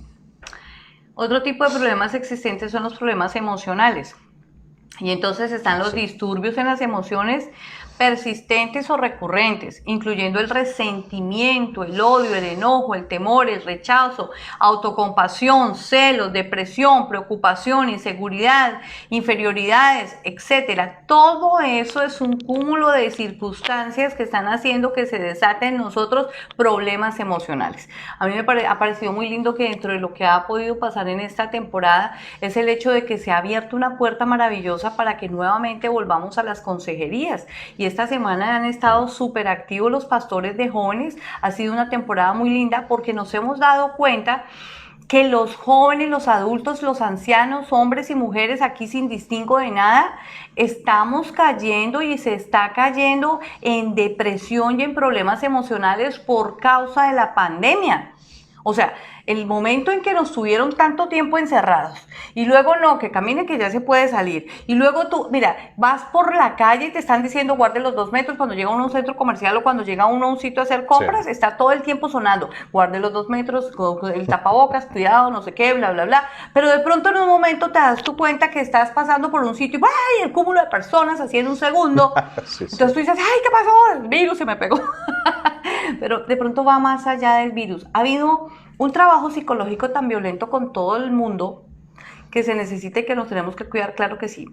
Otro tipo de problemas existentes son los problemas emocionales. Y entonces están los disturbios en las emociones persistentes o recurrentes, incluyendo el resentimiento, el odio, el enojo, el temor, el rechazo, autocompasión, celos, depresión, preocupación, inseguridad, inferioridades, etc. Todo eso es un cúmulo de circunstancias que están haciendo que se desaten en nosotros problemas emocionales. A mí me ha parecido muy lindo que dentro de lo que ha podido pasar en esta temporada es el hecho de que se ha abierto una puerta maravillosa para que nuevamente volvamos a las consejerías. Y esta semana han estado súper activos los pastores de jóvenes. Ha sido una temporada muy linda porque nos hemos dado cuenta que los jóvenes, los adultos, los ancianos, hombres y mujeres, aquí sin distingo de nada, estamos cayendo y se está cayendo en depresión y en problemas emocionales por causa de la pandemia. O sea, el momento en que nos tuvieron tanto tiempo encerrados y luego no, que camine que ya se puede salir y luego tú, mira, vas por la calle y te están diciendo guarde los 2 metros cuando llega uno a un centro comercial o cuando llega uno a un sitio a hacer compras, sí. Está todo el tiempo sonando, guarde los 2 metros, el tapabocas, cuidado, no sé qué, bla, bla, bla, pero de pronto en un momento te das tu cuenta que estás pasando por un sitio y ¡ay! El cúmulo de personas así en un segundo, sí. Entonces tú dices, ¡ay! ¿Qué pasó? El virus se me pegó. Pero de pronto va más allá del virus. Ha habido un trabajo psicológico tan violento con todo el mundo que se necesita y que nos tenemos que cuidar, claro que sí.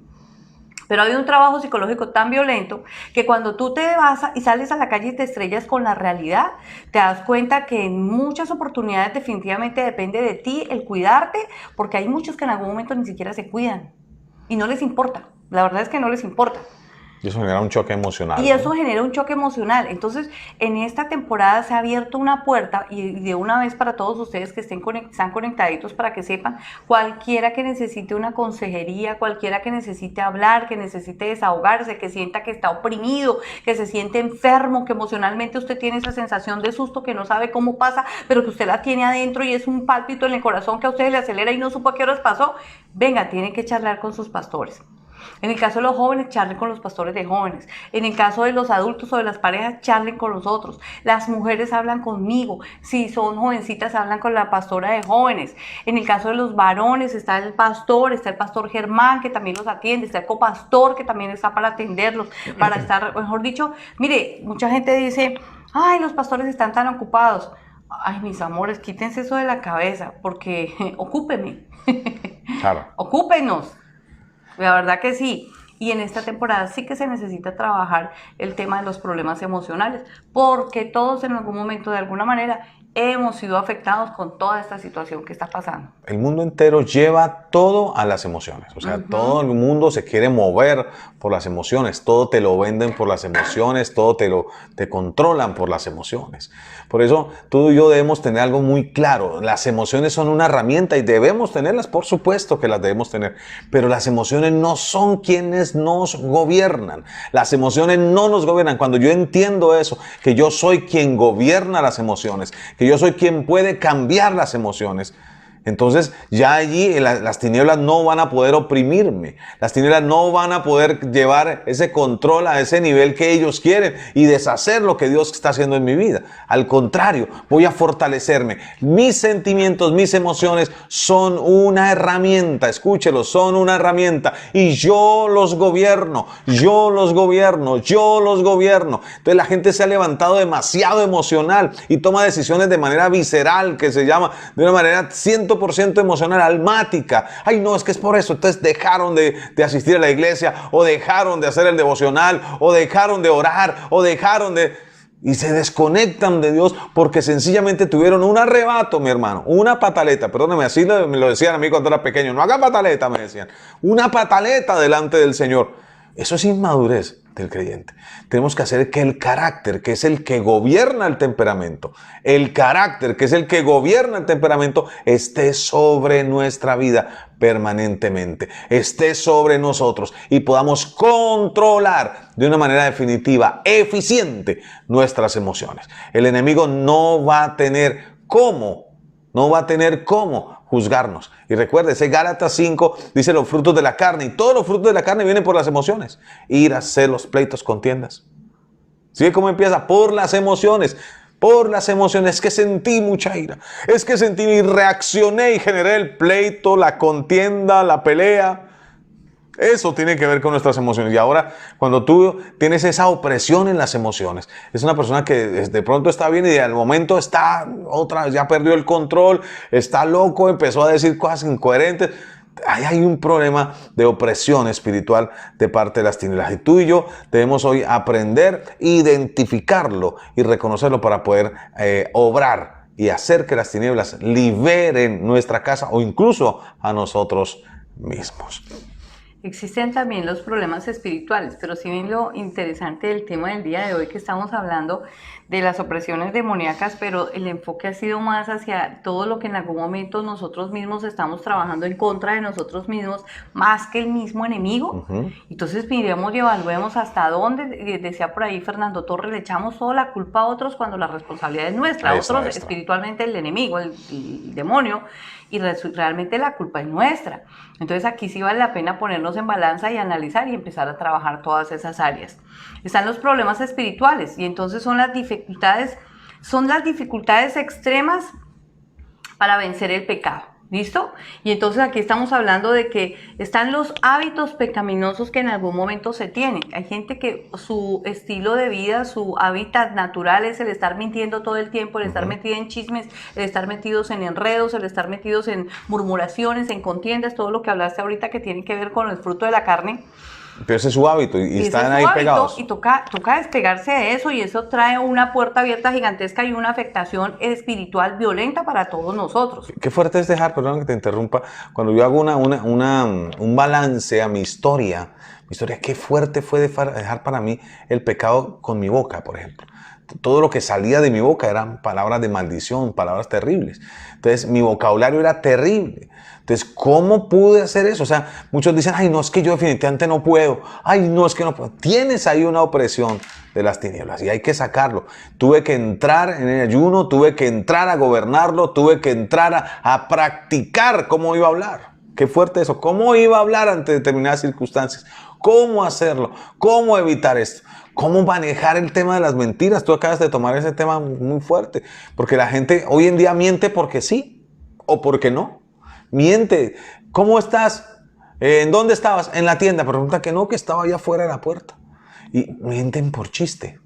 Pero ha habido un trabajo psicológico tan violento que cuando tú te vas y sales a la calle y te estrellas con la realidad, te das cuenta que en muchas oportunidades definitivamente depende de ti el cuidarte, porque hay muchos que en algún momento ni siquiera se cuidan y no les importa. La verdad es que no les importa. Y eso genera un choque emocional. Y eso genera un choque emocional. Entonces, en esta temporada se ha abierto una puerta y de una vez para todos ustedes que están conectaditos para que sepan, cualquiera que necesite una consejería, cualquiera que necesite hablar, que necesite desahogarse, que sienta que está oprimido, que se siente enfermo, que emocionalmente usted tiene esa sensación de susto que no sabe cómo pasa, pero que usted la tiene adentro y es un pálpito en el corazón que a usted le acelera y no supo a qué horas pasó, venga, tiene que charlar con sus pastores. En el caso de los jóvenes, charlen con los pastores de jóvenes. En el caso de los adultos o de las parejas, charlen con los otros. Las mujeres hablan conmigo. Si son jovencitas, hablan con la pastora de jóvenes. En el caso de los varones, está el pastor Germán, que también los atiende, está el copastor, que también está para atenderlos, para estar, mejor dicho, mire, mucha gente dice, ay, los pastores están tan ocupados. Ay, mis amores, quítense eso de la cabeza, porque ocúpenme. Claro. Ocúpenos. La verdad que sí. Y en esta temporada sí que se necesita trabajar el tema de los problemas emocionales, porque todos en algún momento, de alguna manera, hemos sido afectados con toda esta situación que está pasando. El mundo entero lleva todo a las emociones. O sea, todo el mundo se quiere mover por las emociones. Todo te lo venden por las emociones. Todo te controlan por las emociones. Por eso tú y yo debemos tener algo muy claro. Las emociones son una herramienta y debemos tenerlas. Por supuesto que las debemos tener. Pero las emociones no son quienes nos gobiernan. Las emociones no nos gobiernan. Cuando yo entiendo eso, que yo soy quien gobierna las emociones, que yo soy quien puede cambiar las emociones, entonces ya allí las tinieblas no van a poder oprimirme. Las tinieblas no van a poder llevar ese control a ese nivel que ellos quieren y deshacer lo que Dios está haciendo en mi vida. Al contrario, voy a fortalecerme. Mis sentimientos, mis emociones son una herramienta. Escúchelo, son una herramienta. Y yo los gobierno, yo los gobierno, yo los gobierno. Entonces la gente se ha levantado demasiado emocional y toma decisiones de manera visceral, que se llama de una manera 100% emocional, almática. Ay, no, es que es por eso. Entonces dejaron de asistir a la iglesia, o dejaron de hacer el devocional, o dejaron de orar, o dejaron de... Y se desconectan de Dios porque sencillamente tuvieron un arrebato, mi hermano. Una pataleta, perdóname, así me lo decían a mí cuando era pequeño. No haga pataleta, me decían. Una pataleta delante del Señor. Eso es inmadurez del creyente. Tenemos que hacer que el carácter, que es el que gobierna el temperamento, esté sobre nuestra vida permanentemente, esté sobre nosotros y podamos controlar de una manera definitiva, eficiente, nuestras emociones. El enemigo no va a tener cómo juzgarnos. Y recuerde, ese Gálatas 5 dice los frutos de la carne, y todos los frutos de la carne vienen por las emociones: ira, celos, pleitos, contiendas. ¿Sí? ¿Cómo empieza? Por las emociones. Por las emociones. Es que sentí mucha ira, es que sentí y reaccioné y generé el pleito, la contienda, la pelea. Eso tiene que ver con nuestras emociones. Y ahora, cuando tú tienes esa opresión en las emociones, es una persona que de pronto está bien y al momento está otra vez, ya perdió el control, está loco, empezó a decir cosas incoherentes. Ahí hay un problema de opresión espiritual de parte de las tinieblas. Y tú y yo debemos hoy aprender, identificarlo y reconocerlo para poder obrar y hacer que las tinieblas liberen nuestra casa o incluso a nosotros mismos. Existen también los problemas espirituales, pero si ven lo interesante del tema del día de hoy, que estamos hablando de las opresiones demoníacas, pero el enfoque ha sido más hacia todo lo que en algún momento nosotros mismos estamos trabajando en contra de nosotros mismos, más que el mismo enemigo. Entonces miremos y evaluemos hasta dónde, decía por ahí Fernando Torres, le echamos toda la culpa a otros cuando la responsabilidad es nuestra. A otros espiritualmente el enemigo, el demonio, y realmente la culpa es nuestra. Entonces aquí sí vale la pena ponernos en balanza y analizar y empezar a trabajar todas esas áreas. Están los problemas espirituales y entonces son las dificultades extremas para vencer el pecado. ¿Listo? Y entonces aquí estamos hablando de que están los hábitos pecaminosos que en algún momento se tienen. Hay gente que su estilo de vida, su hábitat natural es el estar mintiendo todo el tiempo, el estar metido en chismes, el estar metidos en enredos, el estar metidos en murmuraciones, en contiendas, todo lo que hablaste ahorita que tiene que ver con el fruto de la carne. Pero ese es su hábito y Ese están es su ahí hábito, pegados. y toca despegarse de eso, y eso trae una puerta abierta gigantesca y una afectación espiritual violenta para todos nosotros. Qué fuerte es dejar, perdón que te interrumpa, cuando yo hago un balance a mi historia, qué fuerte fue dejar para mí el pecado con mi boca, por ejemplo. Todo lo que salía de mi boca eran palabras de maldición, palabras terribles. Entonces, mi vocabulario era terrible. Entonces, ¿cómo pude hacer eso? O sea, muchos dicen, ay, no, es que yo definitivamente no puedo. Ay, no, es que no puedo. Tienes ahí una opresión de las tinieblas y hay que sacarlo. Tuve que entrar en el ayuno, tuve que entrar a gobernarlo, tuve que entrar a practicar cómo iba a hablar. Qué fuerte eso. ¿Cómo iba a hablar ante determinadas circunstancias? ¿Cómo hacerlo? ¿Cómo evitar esto? ¿Cómo manejar el tema de las mentiras? Tú acabas de tomar ese tema muy fuerte, porque la gente hoy en día miente porque sí o porque no. Miente. ¿Cómo estás? ¿En dónde estabas? En la tienda. Pregunta que no, que estaba allá afuera de la puerta. Y mienten por chiste.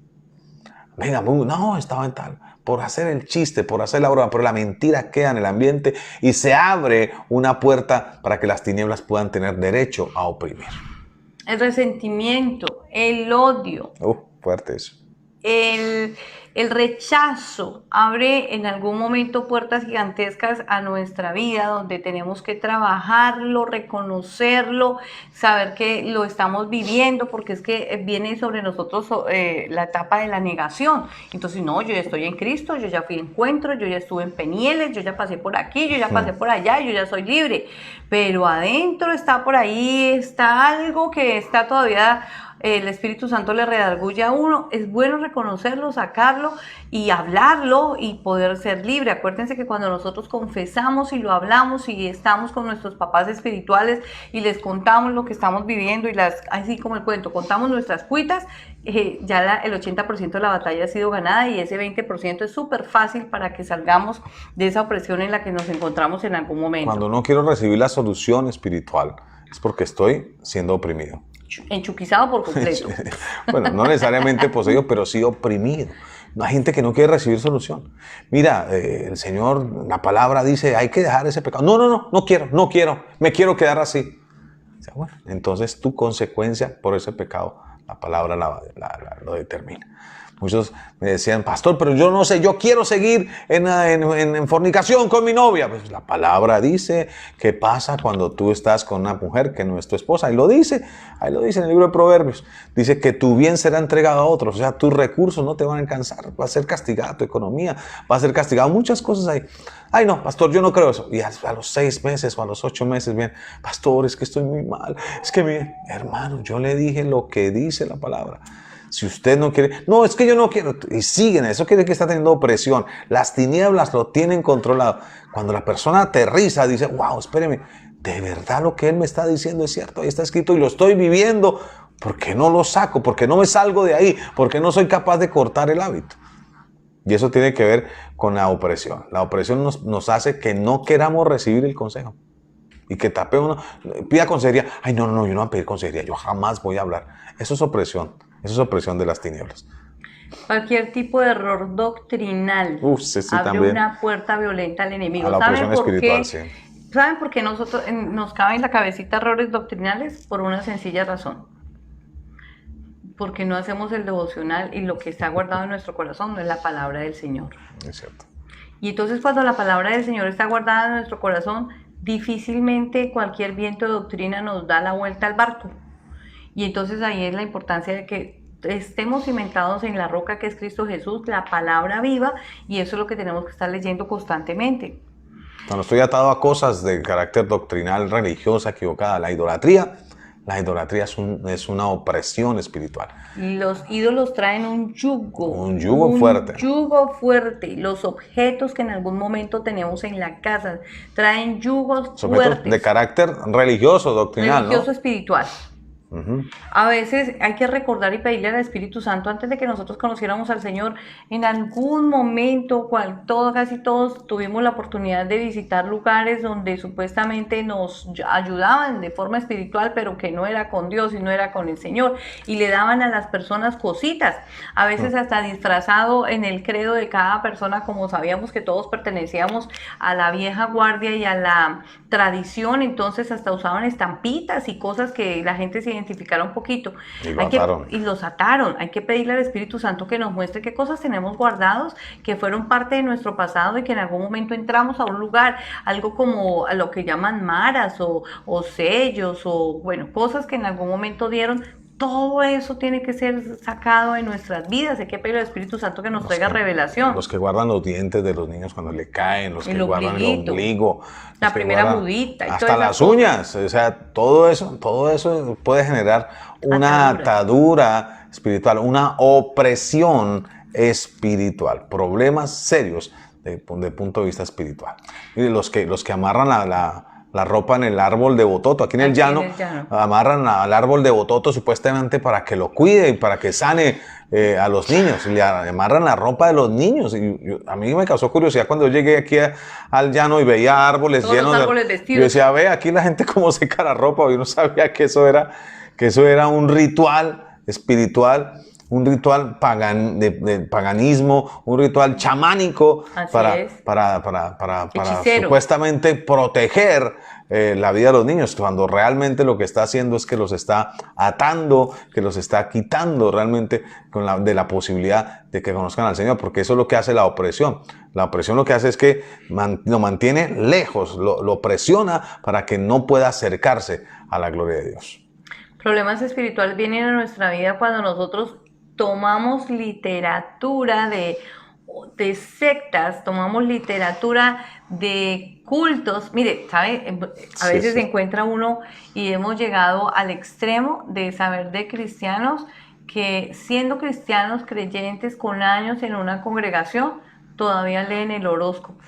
Venga, no, estaba en tal. Por hacer el chiste, por hacer la broma, pero la mentira queda en el ambiente y se abre una puerta para que las tinieblas puedan tener derecho a oprimir. El resentimiento, el odio, Fuerte eso. el rechazo abre en algún momento puertas gigantescas a nuestra vida, donde tenemos que trabajarlo, reconocerlo, saber que lo estamos viviendo, porque es que viene sobre nosotros la etapa de la negación. Entonces, no, yo ya estoy en Cristo, yo ya fui a encuentro, yo ya estuve en Penieles, yo ya pasé por aquí, yo ya pasé por allá, yo ya soy libre. Pero adentro está por ahí, está algo que está todavía... El Espíritu Santo le redarguye a uno. Es bueno reconocerlo, sacarlo y hablarlo y poder ser libre. Acuérdense que cuando nosotros confesamos y lo hablamos y estamos con nuestros papás espirituales y les contamos lo que estamos viviendo y así como el cuento, contamos nuestras cuitas, ya el 80% de la batalla ha sido ganada, y ese 20% es súper fácil para que salgamos de esa opresión en la que nos encontramos en algún momento. Cuando no quiero recibir la solución espiritual es porque estoy siendo oprimido. Enchuquizado por completo. Bueno, no necesariamente poseído, pero sí oprimido. Hay gente que no quiere recibir solución. Mira, el Señor, la palabra dice, hay que dejar ese pecado. No quiero, me quiero quedar así. O sea, bueno, entonces tu consecuencia por ese pecado, la palabra lo determina. Muchos me decían, pastor, pero yo no sé, yo quiero seguir en fornicación con mi novia. Pues la palabra dice qué pasa cuando tú estás con una mujer que no es tu esposa. Ahí lo dice en el libro de Proverbios. Dice que tu bien será entregado a otros, o sea, tus recursos no te van a alcanzar. Va a ser castigada tu economía, va a ser castigado muchas cosas ahí. Ay, no, pastor, yo no creo eso. Y a los 6 meses o a los 8 meses, bien, pastor, es que estoy muy mal. Es que, mi hermano, yo le dije lo que dice la palabra. Si usted no quiere, no, es que yo no quiero, y siguen, eso quiere que está teniendo opresión. Las tinieblas lo tienen controlado. Cuando la persona aterriza, dice, wow, espéreme, de verdad lo que él me está diciendo es cierto, ahí está escrito y lo estoy viviendo. ¿Por qué no lo saco? ¿Por qué no me salgo de ahí? ¿Por qué no soy capaz de cortar el hábito? Y eso tiene que ver con la opresión. La opresión nos hace que no queramos recibir el consejo. Y que tapemos, pida consejería. Ay, no, yo no voy a pedir consejería, yo jamás voy a hablar. Eso es opresión. Eso es opresión de las tinieblas. Cualquier tipo de error doctrinal Sí, abre también. una puerta violenta al enemigo. A la opresión espiritual, sí. ¿Saben por qué nos caben en la cabecita errores doctrinales? Por una sencilla razón. Porque no hacemos el devocional, y lo que está guardado en nuestro corazón no es la palabra del Señor. Es cierto. Y entonces, cuando la palabra del Señor está guardada en nuestro corazón, difícilmente cualquier viento de doctrina nos da la vuelta al barco. Y entonces ahí es la importancia de que estemos cimentados en la roca que es Cristo Jesús, la palabra viva, y eso es lo que tenemos que estar leyendo constantemente. Cuando estoy atado a cosas de carácter doctrinal, religiosa, equivocada, la idolatría es una opresión espiritual. Los ídolos traen un yugo. Un yugo fuerte. Un yugo fuerte. Los objetos que en algún momento tenemos en la casa traen yugos fuertes. De carácter religioso, doctrinal, religioso, ¿no? espiritual. A veces hay que recordar y pedirle al Espíritu Santo, antes de que nosotros conociéramos al Señor, en algún momento, casi todos tuvimos la oportunidad de visitar lugares donde supuestamente nos ayudaban de forma espiritual, pero que no era con Dios y no era con el Señor, y le daban a las personas cositas, a veces hasta disfrazado en el credo de cada persona, como sabíamos que todos pertenecíamos a la vieja guardia y a la tradición, entonces hasta usaban estampitas y cosas que la gente se identificara un poquito. Y lo ataron. Y los ataron. Hay que pedirle al Espíritu Santo que nos muestre qué cosas tenemos guardados, que fueron parte de nuestro pasado y que en algún momento entramos a un lugar, algo como a lo que llaman maras o sellos o, bueno, cosas que en algún momento dieron. Todo eso tiene que ser sacado de nuestras vidas. Hay que pedir al Espíritu Santo que nos traiga revelación. Los que guardan los dientes de los niños cuando le caen, los que El guardan el ombligo, la primera mudita. Y hasta las uñas. O sea, todo eso puede generar una atadura espiritual, una opresión espiritual, problemas serios desde el punto de vista espiritual. Mire, los que amarran la ropa en el árbol de bototo. Aquí en el llano amarran al árbol de bototo supuestamente para que lo cuide y para que sane a los niños. Y le amarran la ropa de los niños. A mí me causó curiosidad cuando yo llegué aquí al llano y veía árboles llenos de árboles. Yo decía, ve aquí la gente cómo seca la ropa. Yo no sabía que eso era un ritual espiritual, un ritual de paganismo, un ritual chamánico para supuestamente proteger la vida de los niños, cuando realmente lo que está haciendo es que los está atando, que los está quitando realmente de la posibilidad de que conozcan al Señor, porque eso es lo que hace la opresión. La opresión lo que hace es que lo mantiene lejos, lo presiona para que no pueda acercarse a la gloria de Dios. Problemas espirituales vienen a nuestra vida cuando nosotros tomamos literatura de sectas, tomamos literatura de cultos. Mire, ¿sabe? A veces se encuentra uno y hemos llegado al extremo de saber de cristianos que siendo cristianos creyentes con años en una congregación, todavía leen el horóscopo.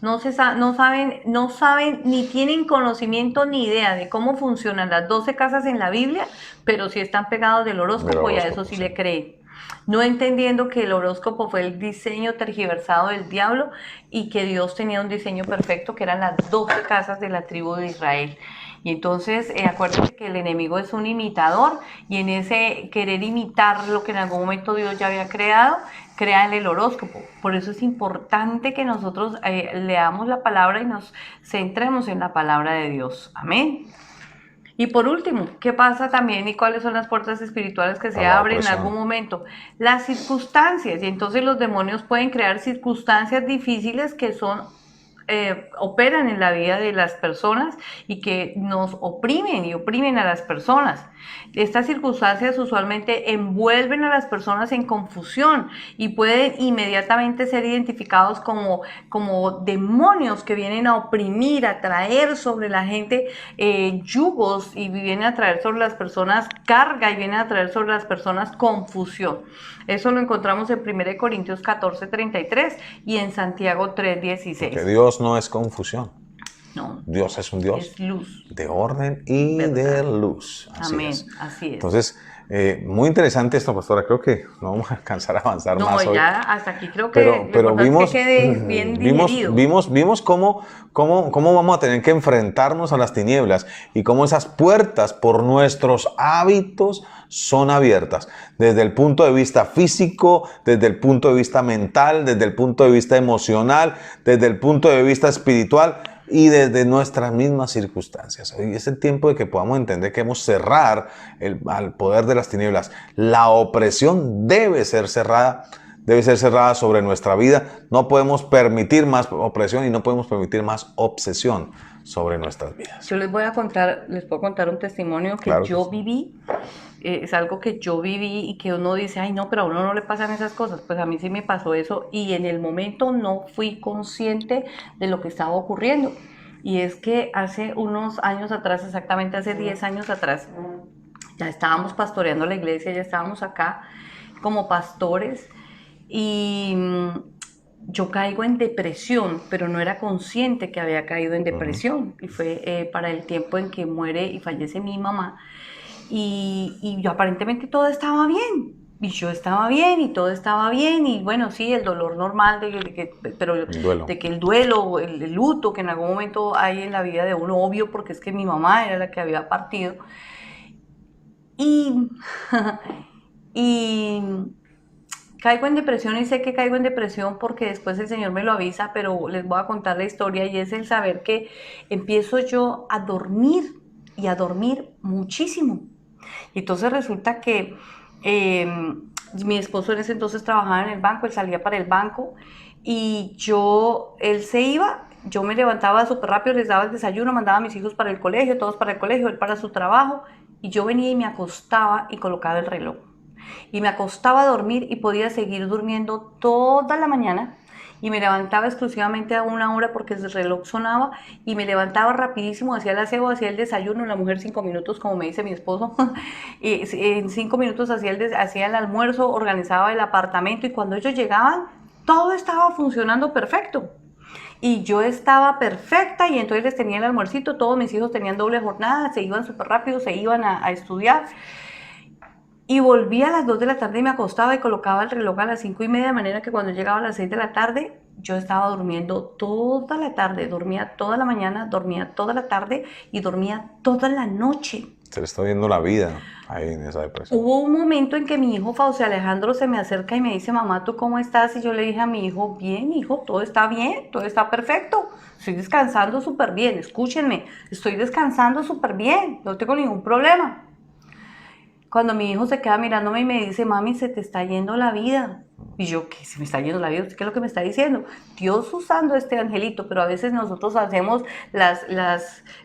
No saben ni tienen conocimiento ni idea de cómo funcionan las 12 casas en la Biblia, pero sí están pegados del horóscopo y a eso sí le creen. No entendiendo que el horóscopo fue el diseño tergiversado del diablo y que Dios tenía un diseño perfecto que eran las 12 casas de la tribu de Israel. Y entonces acuérdense que el enemigo es un imitador y en ese querer imitar lo que en algún momento Dios ya había creado, crean el horóscopo. Por eso es importante que nosotros leamos la palabra y nos centremos en la palabra de Dios. Amén. Y por último, ¿qué pasa también y cuáles son las puertas espirituales que se abren en algún momento? Las circunstancias. Y entonces los demonios pueden crear circunstancias difíciles que operan en la vida de las personas y que nos oprimen y oprimen a las personas. Estas circunstancias usualmente envuelven a las personas en confusión y pueden inmediatamente ser identificados como demonios que vienen a oprimir, a traer sobre la gente yugos y vienen a traer sobre las personas carga y vienen a traer sobre las personas confusión. Eso lo encontramos en 1 Corintios 14:33 y en Santiago 3:16. Que Dios no es confusión. No. Dios es un Dios es luz, de orden y de luz. Así Amén, es. así es. Entonces, muy interesante esto, pastora. Creo que no vamos a alcanzar a avanzar más hoy. No, ya hasta aquí creo que pero vimos, que quede bien digerido. Vimos cómo vamos a tener que enfrentarnos a las tinieblas y cómo esas puertas por nuestros hábitos son abiertas. Desde el punto de vista físico, desde el punto de vista mental, desde el punto de vista emocional, desde el punto de vista espiritual y desde nuestras mismas circunstancias. Hoy es el tiempo de que podamos entender que hemos cerrar al poder de las tinieblas. La opresión debe ser cerrada sobre nuestra vida. No podemos permitir más opresión y no podemos permitir más obsesión sobre nuestras vidas. Yo les puedo contar un testimonio que yo viví. Es algo que yo viví y que uno dice, ay no, pero a uno no le pasan esas cosas. Pues a mí sí me pasó eso y en el momento no fui consciente de lo que estaba ocurriendo. Y es que hace unos años atrás, exactamente hace 10 años atrás, ya estábamos pastoreando la iglesia, ya estábamos acá como pastores y yo caigo en depresión, pero no era consciente que había caído en depresión. Y fue para el tiempo en que muere y fallece mi mamá. Y yo aparentemente todo estaba bien, y yo estaba bien, y todo estaba bien, y bueno, sí, el dolor normal, de que el duelo, el luto que en algún momento hay en la vida de uno, obvio, porque es que mi mamá era la que había partido, y caigo en depresión y sé que caigo en depresión porque después el Señor me lo avisa, pero les voy a contar la historia y es el saber que empiezo yo a dormir y a dormir muchísimo. Y entonces resulta que mi esposo en ese entonces trabajaba en el banco, él salía para el banco y él se iba, yo me levantaba súper rápido, les daba el desayuno, mandaba a mis hijos para el colegio, todos para el colegio, él para su trabajo, y yo venía y me acostaba y colocaba el reloj. Y me acostaba a dormir y podía seguir durmiendo toda la mañana y me levantaba exclusivamente a una hora porque el reloj sonaba y me levantaba rapidísimo, hacía el aseo, hacía el desayuno, la mujer 5 minutos, como me dice mi esposo, y en 5 minutos hacía el almuerzo, organizaba el apartamento y cuando ellos llegaban, todo estaba funcionando perfecto. Y yo estaba perfecta y entonces les tenía el almuercito, todos mis hijos tenían doble jornada, se iban súper rápido, se iban a estudiar. Y volvía a las 2 de la tarde y me acostaba y colocaba el reloj a las 5:30, de manera que cuando llegaba a las 6 de la tarde, yo estaba durmiendo toda la tarde, dormía toda la mañana, dormía toda la tarde y dormía toda la noche. Se le está viendo la vida ahí en esa depresión. Hubo un momento en que mi hijo Fausto Alejandro se me acerca y me dice, mamá, ¿tú cómo estás? Y yo le dije a mi hijo, bien, hijo, todo está bien, todo está perfecto, estoy descansando súper bien, escúchenme, estoy descansando súper bien, no tengo ningún problema. Cuando mi hijo se queda mirándome y me dice, mami, se te está yendo la vida. Y yo, ¿qué? ¿Se me está yendo la vida? ¿Qué es lo que me está diciendo? Dios usando este angelito, pero a veces nosotros hacemos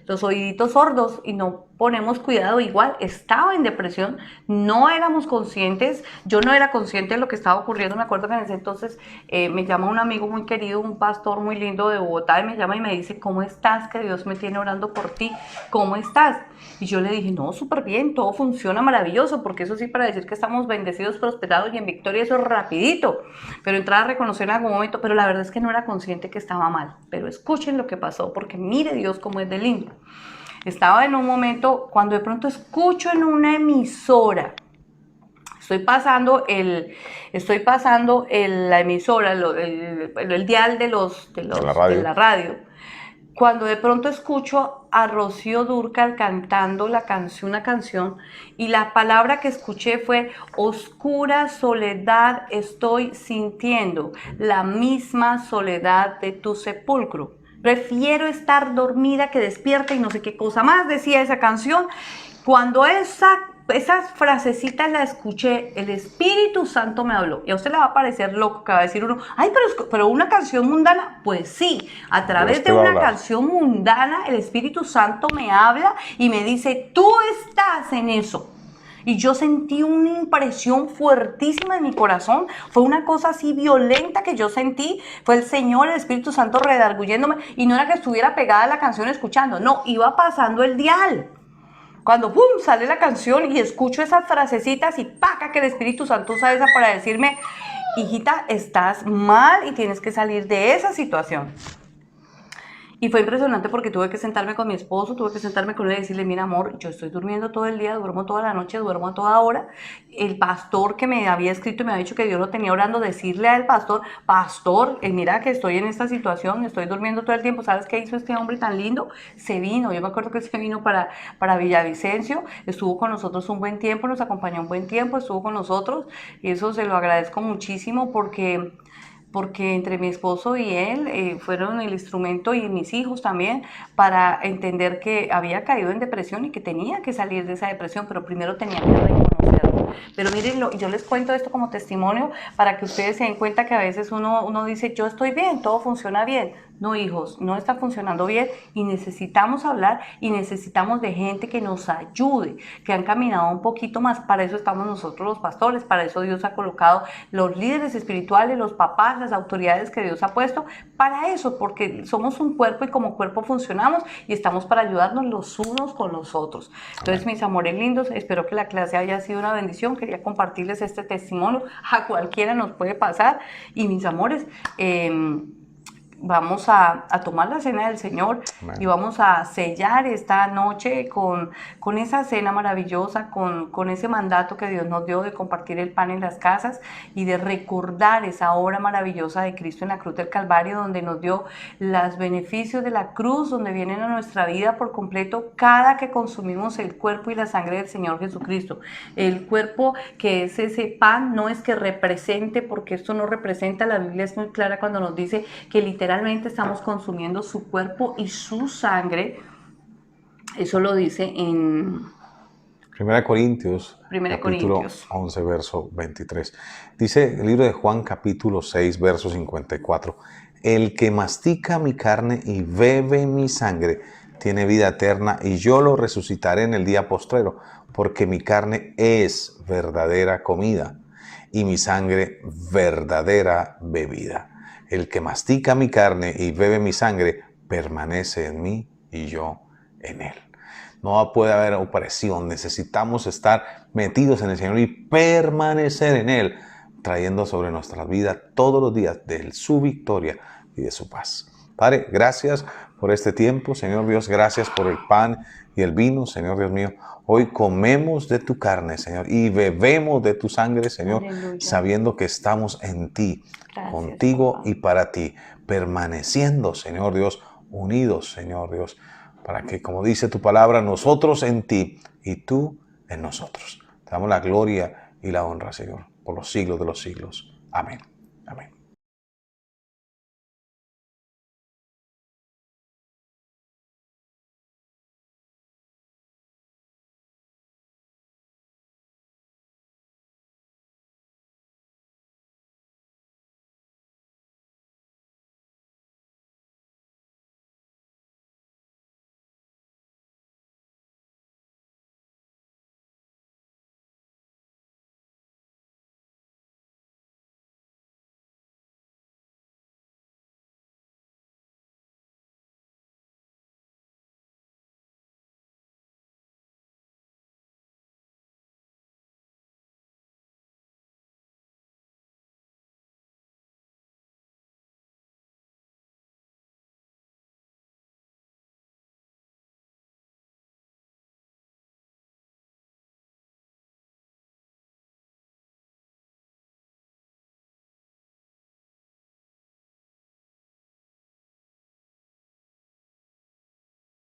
los oíditos sordos y no ponemos cuidado. Igual, estaba en depresión, no éramos conscientes, yo no era consciente de lo que estaba ocurriendo. Me acuerdo que en ese entonces me llama un amigo muy querido, un pastor muy lindo de Bogotá, y me llama y me dice, ¿cómo estás? Que Dios me tiene orando por ti, ¿cómo estás? Y yo le dije, no, súper bien, todo funciona maravilloso, porque eso sí, para decir que estamos bendecidos, prosperados y en victoria, eso es rapidito. Pero entrar a reconocer en algún momento, pero la verdad es que no era consciente que estaba mal. Pero escuchen lo que pasó, porque mire Dios cómo es de lindo. Estaba en un momento, cuando de pronto escucho en una emisora, estoy pasando la emisora, el dial de la radio, cuando de pronto escucho a Rocío Dúrcal cantando una canción, y la palabra que escuché fue: oscura soledad estoy sintiendo, la misma soledad de tu sepulcro. Prefiero estar dormida que despierta, y no sé qué cosa más decía esa canción. Cuando esas frasecitas las escuché, el Espíritu Santo me habló. Y a usted le va a parecer loco, que va a decir uno, ay, pero una canción mundana. Pues sí, a través de una canción mundana, el Espíritu Santo me habla y me dice, tú estás en eso. Y yo sentí una impresión fuertísima en mi corazón. Fue una cosa así violenta que yo sentí. Fue el Señor, el Espíritu Santo redarguyéndome. Y no era que estuviera pegada a la canción escuchando, no, iba pasando el dial. Cuando ¡pum! Sale la canción y escucho esas frasecitas y ¡paca! Que el Espíritu Santo usa esa para decirme, hijita, estás mal y tienes que salir de esa situación. Y fue impresionante porque tuve que sentarme con mi esposo, tuve que sentarme con él y decirle, mira amor, yo estoy durmiendo todo el día, duermo toda la noche, duermo a toda hora. El pastor que me había escrito y me había dicho que Dios lo tenía orando, decirle al pastor, mira que estoy en esta situación, estoy durmiendo todo el tiempo. ¿Sabes qué hizo este hombre tan lindo? Se vino, yo me acuerdo que se vino para Villavicencio, estuvo con nosotros un buen tiempo, nos acompañó un buen tiempo, estuvo con nosotros, y eso se lo agradezco muchísimo porque entre mi esposo y él fueron el instrumento, y mis hijos también, para entender que había caído en depresión y que tenía que salir de esa depresión, pero primero tenía que reconocerlo. Pero miren, yo les cuento esto como testimonio para que ustedes se den cuenta que a veces uno dice, yo estoy bien, todo funciona bien. No, hijos, no está funcionando bien y necesitamos hablar y necesitamos de gente que nos ayude, que han caminado un poquito más. Para eso estamos nosotros los pastores, para eso Dios ha colocado los líderes espirituales, los papás, las autoridades que Dios ha puesto, para eso, porque somos un cuerpo y como cuerpo funcionamos y estamos para ayudarnos los unos con los otros. Entonces, mis amores lindos, espero que la clase haya sido una bendición. Quería compartirles este testimonio, a cualquiera nos puede pasar. Y mis amores, vamos a tomar la cena del Señor. Amén. Y vamos a sellar esta noche con esa cena maravillosa, con ese mandato que Dios nos dio de compartir el pan en las casas y de recordar esa obra maravillosa de Cristo en la cruz del Calvario, donde nos dio los beneficios de la cruz, donde vienen a nuestra vida por completo cada que consumimos el cuerpo y la sangre del Señor Jesucristo. El cuerpo, que es ese pan, no es que represente, porque esto no representa. La Biblia es muy clara cuando nos dice que literalmente estamos consumiendo su cuerpo y su sangre. Eso lo dice en 1 Corintios, Primera capítulo Corintios. 11, verso 23. Dice el libro de Juan, capítulo 6, verso 54. El que mastica mi carne y bebe mi sangre tiene vida eterna, y yo lo resucitaré en el día postrero, porque mi carne es verdadera comida y mi sangre verdadera bebida. El que mastica mi carne y bebe mi sangre permanece en mí y yo en él. No puede haber opresión. Necesitamos estar metidos en el Señor y permanecer en Él, trayendo sobre nuestras vidas todos los días de su victoria y de su paz. Padre, gracias por este tiempo. Señor Dios, gracias por el pan y el vino. Señor Dios mío, hoy comemos de tu carne, Señor, y bebemos de tu sangre, Señor, Aleluya. sabiendo que estamos en ti, Gracias, contigo papá. y para ti, permaneciendo, Señor Dios, unidos, Señor Dios, para que, como dice tu palabra, nosotros en ti y tú en nosotros. Te damos la gloria y la honra, Señor, por los siglos de los siglos. Amén. Amén.